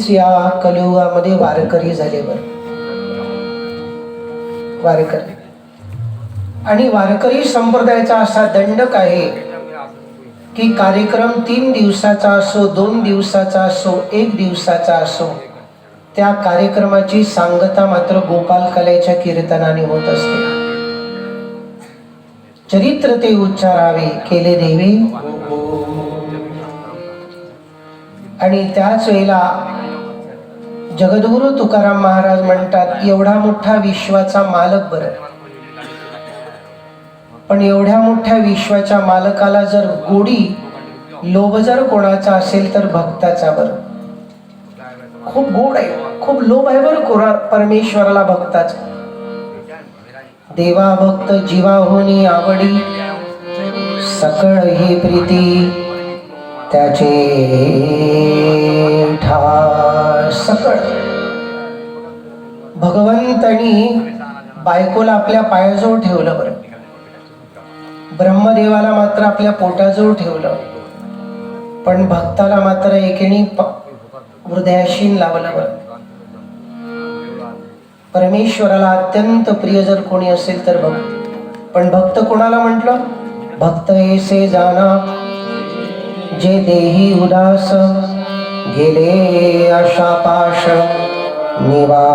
या कलियुगामध्ये वारकरी झाले. बरं, वारकरी आणि वारकरी संप्रदायाचा असा दंडक आहे की कार्यक्रम 3 दिवसाचा असो, 2 दिवसाचा असो, 1 दिवसाचा असो, त्या कार्यक्रमाची सांगता मात्र गोपाल कलेच्या कीर्तनाने होत असते. चरित्र ते उच्चारावे केले देवे, आणि त्याच वेळेला जगद्गुरु तुकाराम महाराज म्हणतात, एवढा मोठा विश्वाचा मालक. बरं, पण एवढ्या मोठ्या विश्वाच्या मालकाला जर गोडी लोभ जर कोणाचा असेल तर भक्ताचा. बरं, खूप गोड आहे, खूप लोभ आहे बरं परमेश्वराला भक्ताचा. देवा भक्त जीवा होनी आवडी, सकळ ही प्रीती त्याचे सकळ. भगवंतानी बायकोला आपल्या पायाजवळ ठेवलं. बरं, ब्रह्मदेवाला मात्र आपल्या पोटाजवळ ठेवलं, पण भक्ताला मात्र एकेणी हृदयाशी लावलं. बरं, परमेश्वराला अत्यंत प्रिय जर कोणी असेल तर भक्त. पण भक्त कोणाला म्हटलं? भक्त ऐसे जाना जे देही उदास, गेले आशापाश निवारुणी,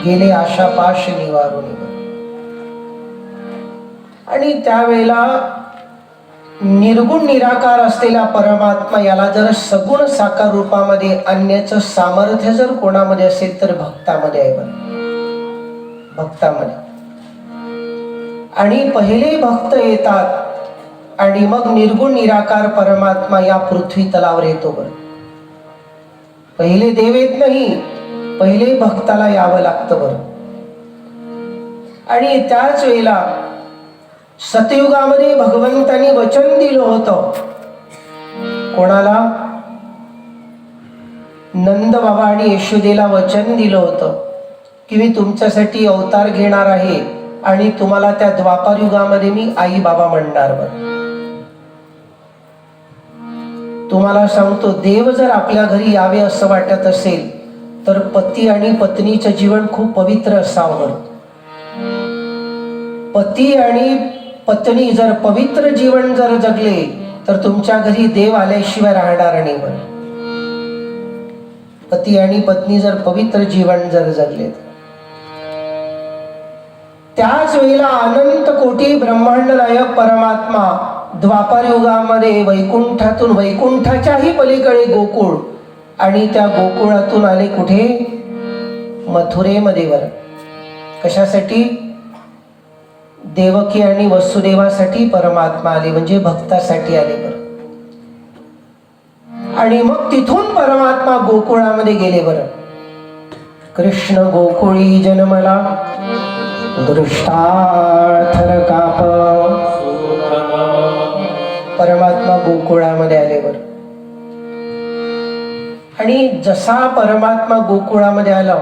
गेले आशापाश निवारुणी. आणि त्यावेळेला निर्गुण निराकार असलेला परमात्मा याला जर सगुण साकार रूपामध्ये आणण्याचं सामर्थ्य जर कोणामध्ये असेल तर भक्तामध्ये आहे बरं, भक्तामध्ये. आणि पहिले भक्त येतात आणि मग निर्गुण निराकार परमात्मा या पृथ्वी तलावर येतो बरं. पहिले देव येत नाही, पहिले भक्ताला यावं लागतं बरं. आणि त्याच वेळेला सतयुगामध्ये भगवंतांनी वचन दिलं होतं कोणाला? नंद बाबा आणि यशोदेला वचन दिलं होतं की मी तुमच्यासाठी अवतार घेणार आहे आणि तुम्हाला त्या द्वापार युगामध्ये मी आई बाबा म्हणणार बरं. तुम्हाला सांगतो, देव जर आपल्या घरी यावे असं वाटत असेल तर पती आणि पत्नीचं जीवन खूप पवित्र असावं. पती आणि पत्नी जर पवित्र जीवन जर जगले तर तुमच्या घरी देव आल्याशिवाय राहणार नाही बरं. पती आणि पत्नी जर पवित्र जीवन जर जगले, त्याच वेळेला अनंत कोटी ब्रह्मांड नायक परमात्मा द्वापार युगामध्ये वैकुंठातून, वैकुंठाच्याही पलीकडे गोकुळ, आणि त्या गोकुळातून आले कुठे? मथुरेमध्ये बरं. कशासाठी? देवकी आणि वसुदेवासाठी परमात्मा आले, म्हणजे भक्तासाठी आले बरं. आणि मग तिथून परमात्मा गोकुळामध्ये गेले बरं. कृष्ण गोकुळी जन्मला दृष्टार्थर काप. परमात्मा गोकुळामध्ये आले बरं. आणि जसा परमात्मा गोकुळामध्ये आला,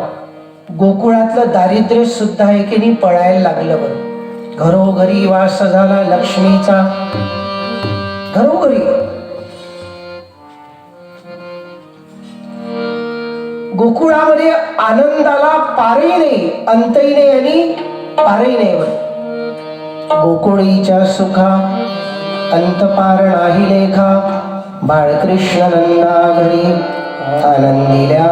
गोकुळातलं दारिद्र्य सुद्धा आहे की नाही पळायला लागलं बरं. घरोघरी वास झाला लक्ष्मीचा, घरोघरी. गोकुळामध्ये आनंदाला पारही नाही, अंतही नाही आणि पारही नाही बरं. गोकुळीच्या सुखा अंत पार नाही लेखा. बाळकृष्ण नंदा घरी आनंदिल्या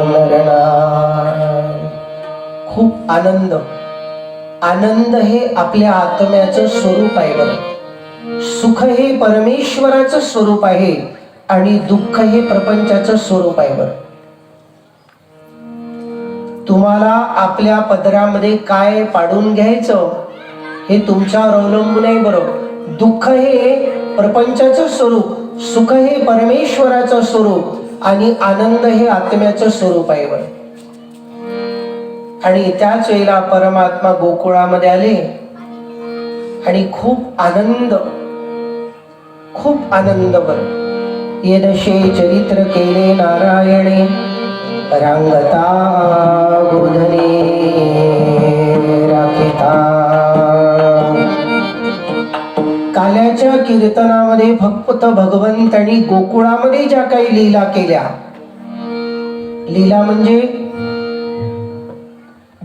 नरना. खूप आनंद. आनंद हे आपल्या आत्म्याचं स्वरूप आहे बरं. सुख हे परमेश्वराचं स्वरूप आहे आणि दुःख हे प्रपंचाचं स्वरूप आहे बरं. तुम्हाला आपल्या पदरामध्ये काय पाडून घ्यायचं हे तुमच्यावर अवलंबून आहे बरं. दुःख हे प्रपंचाचं स्वरूप, सुख हे परमेश्वराचं स्वरूप आणि आनंद हे आत्म्याचं स्वरूप आहे बरं. आणि त्याच वेळेला परमात्मा गोकुळामध्ये आले आणि खूप आनंद, खूप आनंद बरं. येदशे चरित्र केले नारायणे रांगता गुरुधने राखिता. काल्याच्या कीर्तनामध्ये फक्त भगवंतांनी गोकुळामध्ये ज्या काही लीला केल्या, लीला म्हणजे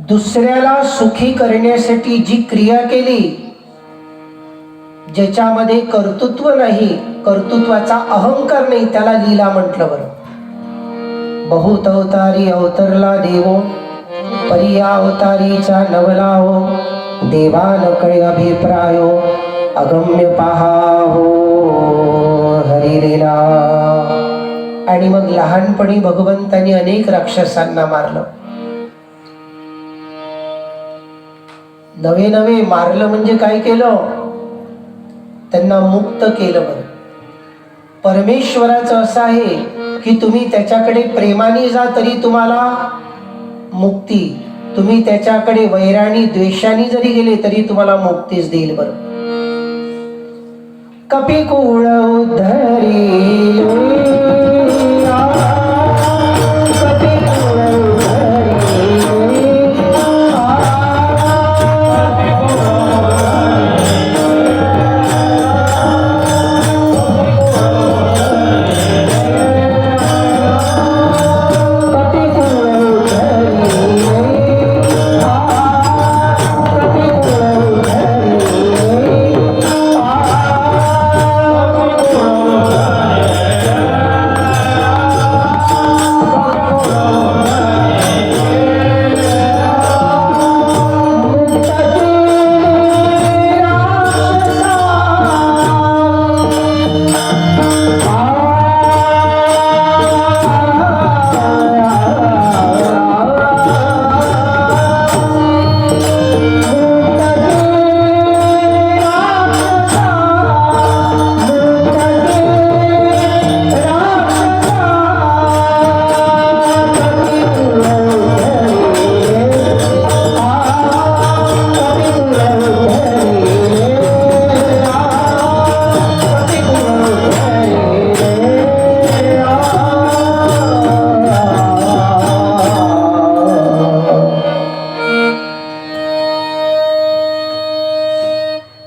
दुसऱ्याला सुखी करण्यासाठी जी क्रिया केली, ज्याच्यामध्ये कर्तृत्व नाही, कर्तृत्वाचा अहंकार नाही, त्याला लीला म्हटलं बरं. बहुत अवतारी अवतरला देवो, परिया अवतारीचा नवला हो. देवान कळे अभिप्रायो, अगम्य पहा हो हरिलीला. आणि मग लहानपणी भगवंतांनी अनेक राक्षसांना मारलं. नवे नवे मारलं म्हणजे काय केलं? त्यांना मुक्त केलं बरं. परमेश्वराचं असं आहे की तुम्ही त्याच्याकडे प्रेमाने जा तरी तुम्हाला मुक्ती, तुम्ही त्याच्याकडे वैराणी द्वेषाने जरी गेले तरी तुम्हाला मुक्तीच देईल बरं. कपिकुळ उद्धरी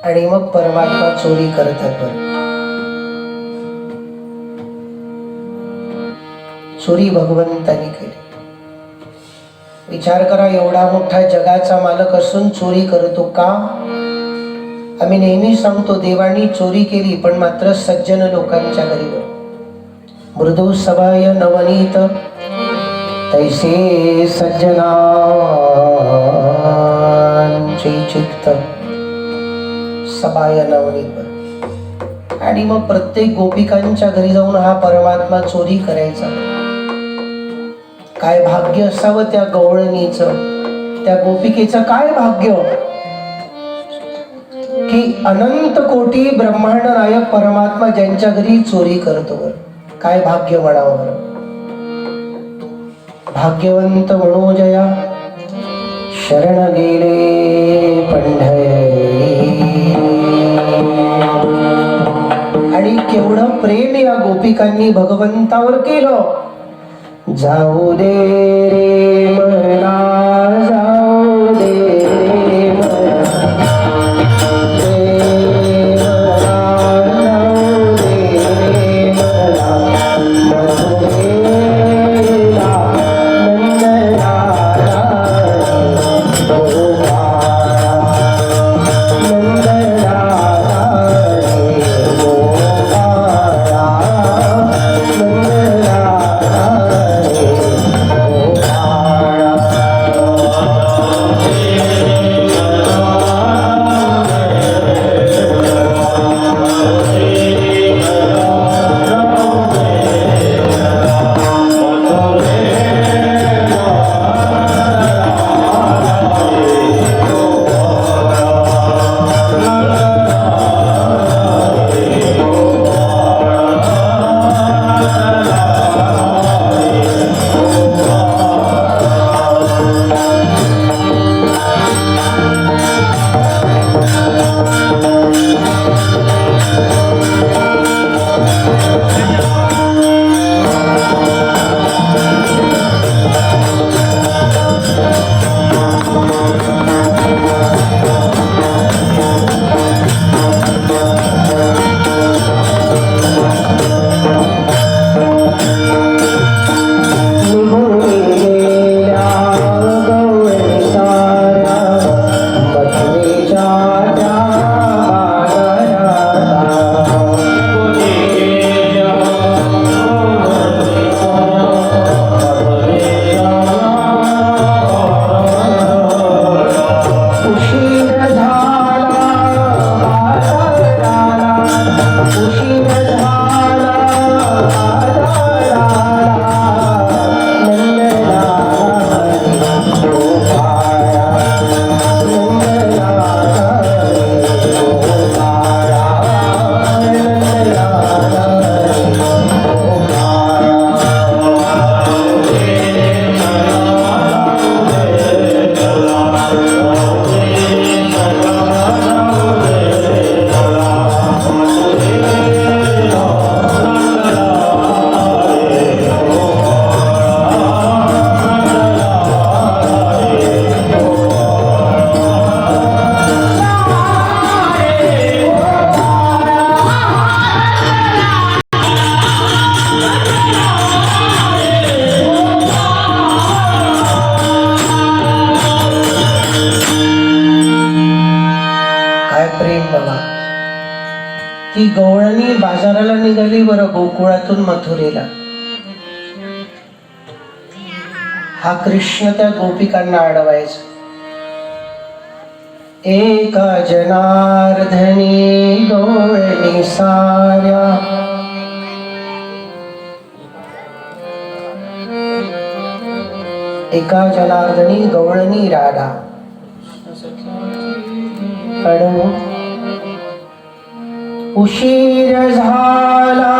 आणि मग परमात्मा चोरी करतात. चोरी भगवंतानी केली. विचार करा, एवढा मोठा जगाचा मालक असून चोरी करतो का? आम्ही नेहमी सांगतो देवानी चोरी केली, पण मात्र सज्जन लोकांच्या घरी. मृदू सभाय नवनीत तैसे सज्जनांचे चित्त. सभाय नवनीत. आणि मग प्रत्येक गोपिकांच्या घरी जाऊन हा परमात्मा चोरी करायचा. काय भाग्य असावं त्या गवळणीचं, त्या गोपिकेचं काय भाग्य की अनंत कोटी ब्रह्मांड नायक परमात्मा ज्यांच्या घरी चोरी करतो. काय भाग्य म्हणावं. भाग्यवंत मनोजया शरण गेले पंढरी. आणि केवढं प्रेम या गोपिकांनी भगवंतावर केलं. जाऊ दे रे मना, जाऊ दे रे मना, ती गवळणी बाजाराला निघाली बरं, गोकुळातून मथुरेला. हा कृष्ण त्या गोपिकांना अडवायचा. एका जनार्दनी गवळणी साऱ्या, एका जनार्दनी गवळणी राधा. अडवू उशीर झाला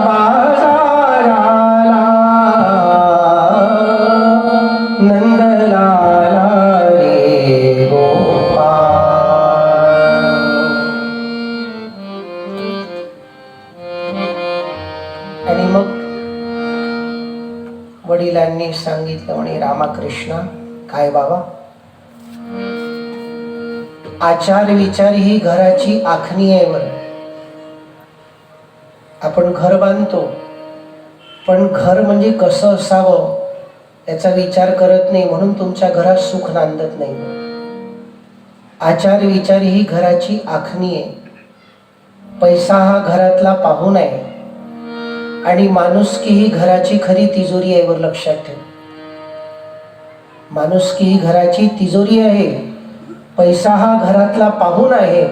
बाजाराला, नंदलाला रे गोपाळ. आणि मग वडिलांनी सांगितलं म्हणे, रामाकृष्ण काय बाबा, आचार विचार ही घराची आखणी आहे बरं. आपण घर बांधतो, पण घर म्हणजे कसं असावं याचा विचार करत नाही, म्हणून तुमच्या घरात सुख नांदत नाही. आचार विचार ही घराची आखणी आहे. पैसा हा घरातला पाहुणा आहे आणि माणुसकी ही घराची खरी तिजोरी आहे वर लक्षात ठेव. माणुसकी ही घराची तिजोरी आहे. पैसा हा घरातला पाहुणा आहे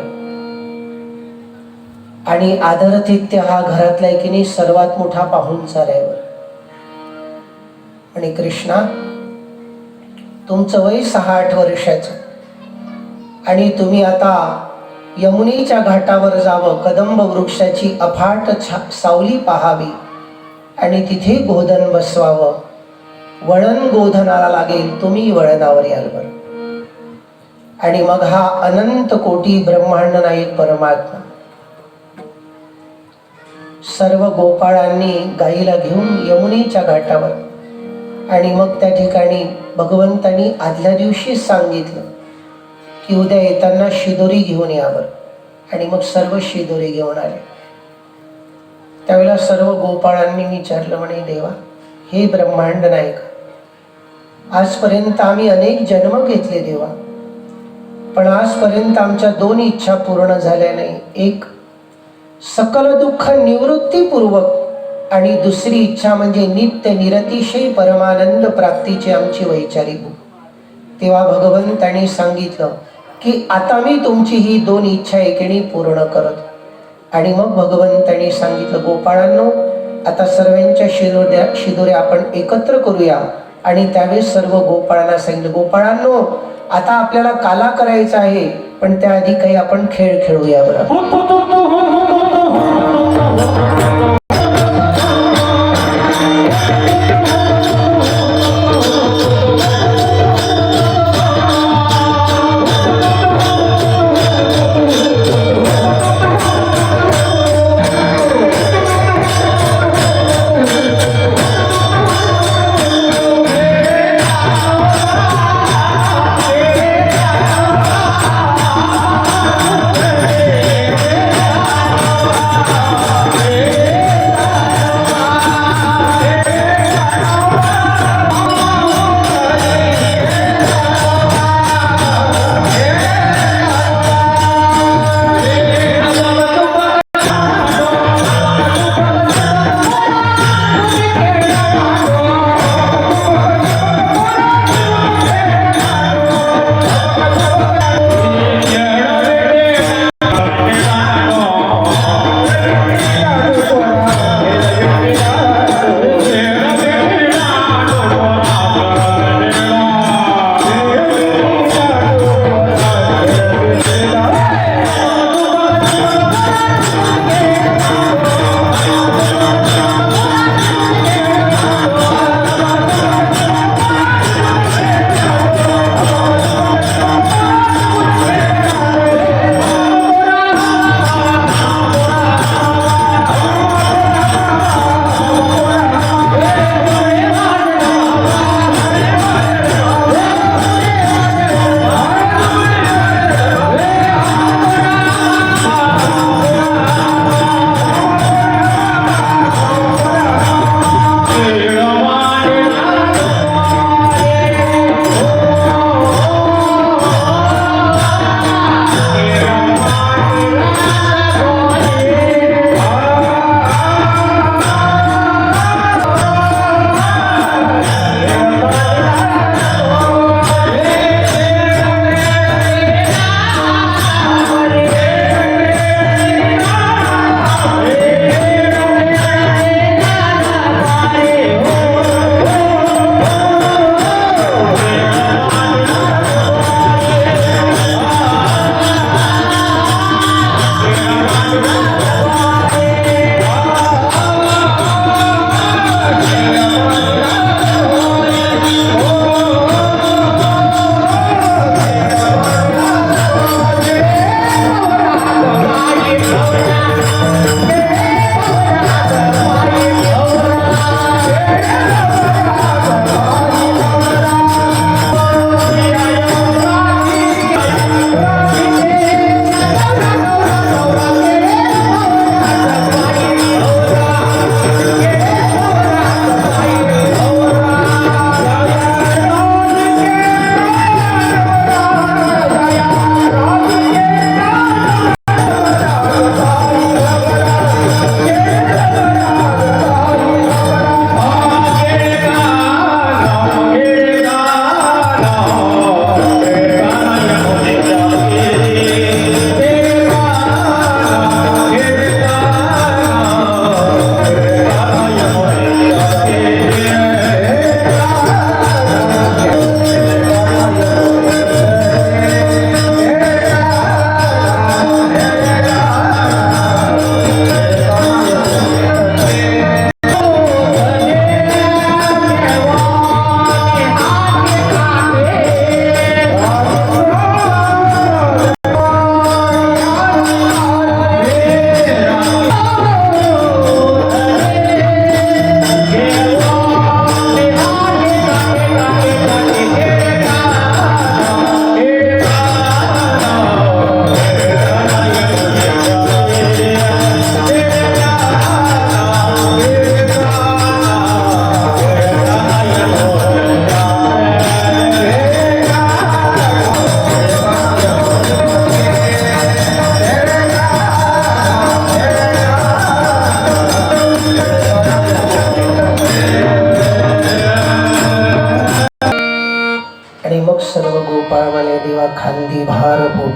आणि आदरातिथ्य हा घरातला की नाही सर्वात मोठा पाहुणचार आहे. आणि कृष्णा, तुमचं वय 6-8 वर्षाचं आणि तुम्ही आता यमुनेच्या घाटावर जावं, कदंब वृक्षाची अफाट सावली पाहावी आणि तिथे गोधन बसवावं. वळण गोधनाला लागेल, तुम्ही वळणावर याल बरं. आणि मग हा अनंत कोटी ब्रह्मांड नायक परमात्मा सर्व गोपाळांनी गाईला घेऊन यमुनेच्या घाटावर, आणि मग त्या ठिकाणी भगवंतांनी आदल्या दिवशीच सांगितलं की उद्या येताना शिदोरी घेऊन यावर. आणि मग सर्व शिदोरी घेऊन आले. त्यावेळेला सर्व गोपाळांनी विचारलं, म्हणे देवा, हे ब्रह्मांड नायक, आजपर्यंत आम्ही अनेक जन्म घेतले देवा, पण आजपर्यंत आमच्या 2 इच्छा पूर्ण झाल्या नाही. एक, सकल दुःख निवृत्तीपूर्वक, आणि दुसरी इच्छा म्हणजे नित्य निरतिशय परमानंद प्राप्तीची आमची वैचारिक भूक. तेव्हा भगवंतांनी सांगितलं की आता मी तुमची ही 2 इच्छा एकेणी पूर्ण करत. आणि मग भगवंतांनी सांगितलं, गोपाळांनो, आता सर्वांच्या शिदोऱ्या आपण एकत्र करूया. आणि त्यावेळेस सर्व गोपाळांना सांगितलं, गोपाळांनो, आता आपल्याला काला करायचा आहे, पण त्याआधी काही आपण खेळ खेळूया बरं.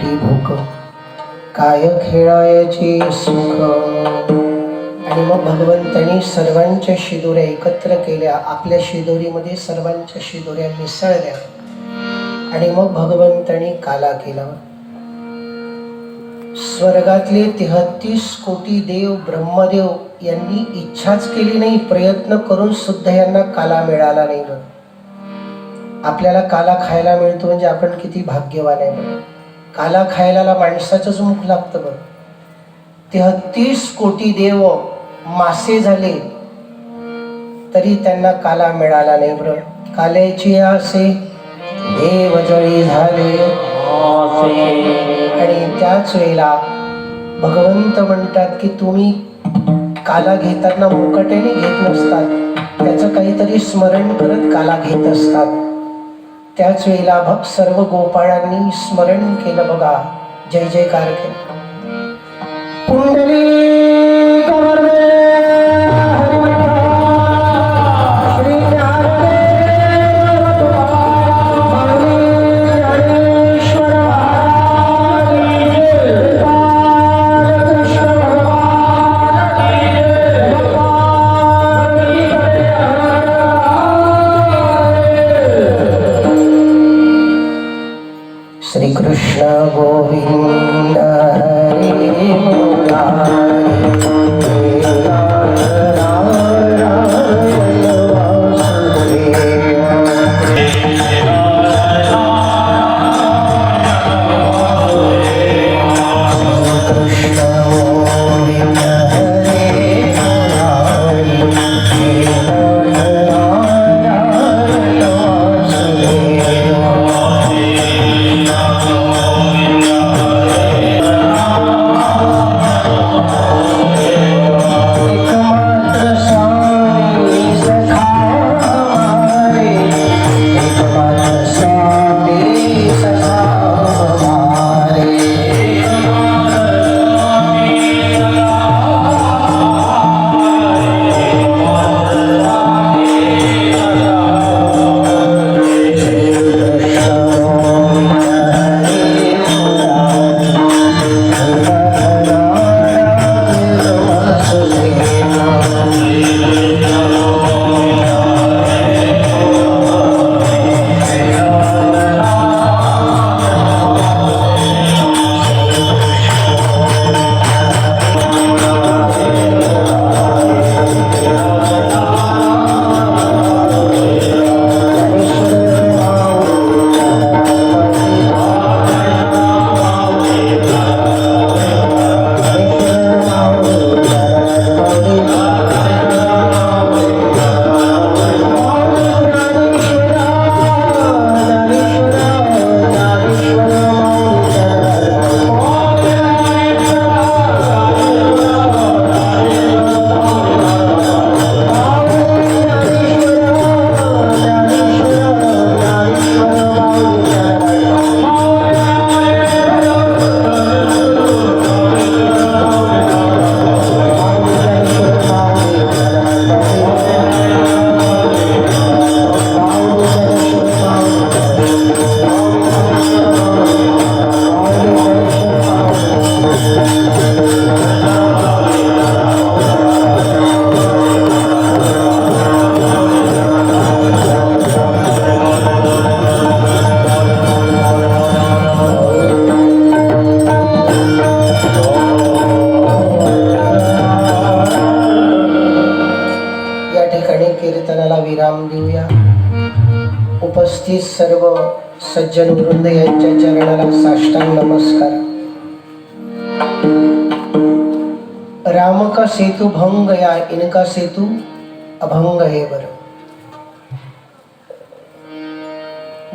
पोटी भूक, काय खेळायची सुख. आणि मग भगवंतांनी सर्वांच्या शिदोऱ्या एकत्र केल्या, आपल्या शिदोरीमध्ये सर्वांच्या शिदोऱ्या मिसळल्या आणि मग भगवंतांनी काला केला. स्वर्गातले 33 कोटी देव ब्रह्मदेव यांनी इच्छाच केली नाही, प्रयत्न करून सुद्धा यांना काला मिळाला नाही. आपल्याला काला खायला मिळतो म्हणजे आपण किती भाग्यवान आहे बरं. काला खायला माणसाचंच मुख लागतं बरं. 33 कोटी देव मासे झाले तरी त्यांना काला मिळाला नाही बरं. काल्याची आसे देव जळी झाले. आणि त्याच वेळेला भगवंत म्हणतात की तुम्ही काला घेताना मुकाट्याने घेत नसतात, त्याचं काहीतरी स्मरण करत काला घेत असतात. त्याच वेळेला सर्व गोपाळांनी स्मरण केलं बघा, जय जयकार केला. पुंडली श्रीकृष्ण गोविंद हरे मुरारी. उपस्थित सर्व सज्जन वृंद यांच्या चरणाला साष्टांग नमस्कार. राम का सेतु भंग या, इनका सेतु अभंग है बर.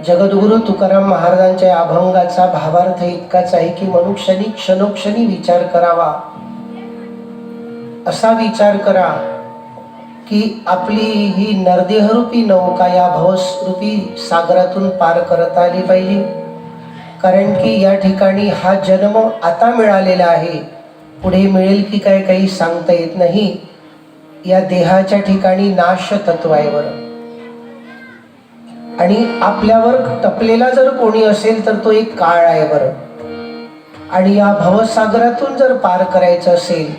जगद्गुरु तुकाराम महाराजांच्या अभंगाचा भावार्थ इतकाच आहे की मनुष्याने क्षणोक्षणी विचार करावा. असा विचार करा की आपली ही नरदेहरूपी नौका या भवरूपी सागरातून पार करता आली पाहिजे. कारण की या ठिकाणी हा जन्म आता मिळालेला आहे, पुढे मिळेल की काय काही सांगता येत नाही. या देहाच्या ठिकाणी नाश तत्व आहे बरं. आणि आपल्यावर टपलेला जर कोणी असेल तर तो एक काळ आहे बरं. आणि या भवसागरातून जर पार करायचं असेल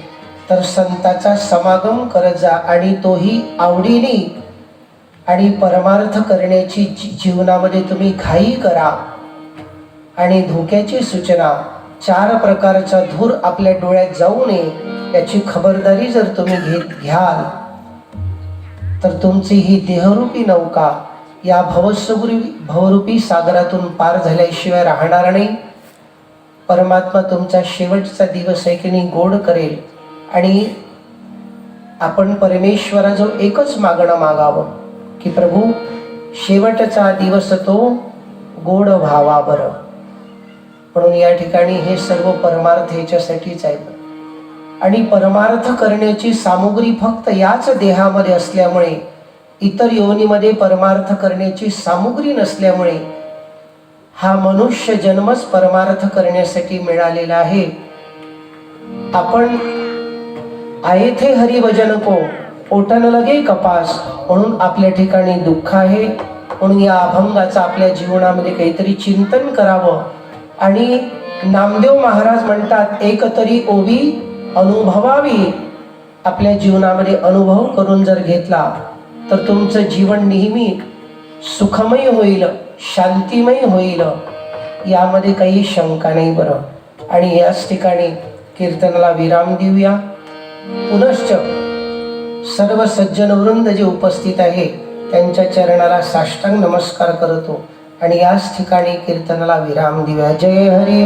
तर संताचा समागम करत जा आणि तोही आवडीने आणि परमार्थ करण्याची जीवनामध्ये तुम्ही घाई करा. आणि धोक्याची सूचना, 4 प्रकारचा धूर आपल्या डोळ्यात जाऊ नये याची खबरदारी जर तुम्ही घ्याल तर तुमची ही देहरूपी नौका या भवरूपी सागरातून पार झाल्याशिवाय राहणार नाही. परमात्मा तुमचा शेवटचा दिवस आहे की नाही गोड करेल. आणि आपण परमेश्वराजवळ एकच मागणं मागावं की प्रभू शेवटचा दिवस तो गोड व्हावा बरं. म्हणून या ठिकाणी हे सर्व परमार्थ ह्याच्यासाठीच आहे. आणि परमार्थ करण्याची सामुग्री फक्त याच देहामध्ये असल्यामुळे, इतर योनीमध्ये परमार्थ करण्याची सामुग्री नसल्यामुळे हा मनुष्य जन्मच परमार्थ करण्यासाठी मिळालेला आहे. आपण आये थे हरी भजन को ओटन लगे कपास, म्हणून आपल्या ठिकाणी दुःख आहे. म्हणून या अभंगाचं आपल्या जीवनामध्ये काहीतरी चिंतन करावं. आणि नामदेव महाराज म्हणतात, एक तरी ओवी अनुभवावी. आपल्या जीवनामध्ये अनुभव करून जर घेतला तर तुमचं जीवन नेहमी सुखमय होईल, शांतिमय होईल, यामध्ये काही शंका नाही बरं. आणि याच ठिकाणी कीर्तनाला विराम देऊया. पुनश्च सर्व सज्जन वृंद जे उपस्थित आहे त्यांच्या चरणाला साष्टांग नमस्कार करतो आणि याच ठिकाणी कीर्तनाला विराम देऊया. जय हरी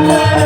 Yeah.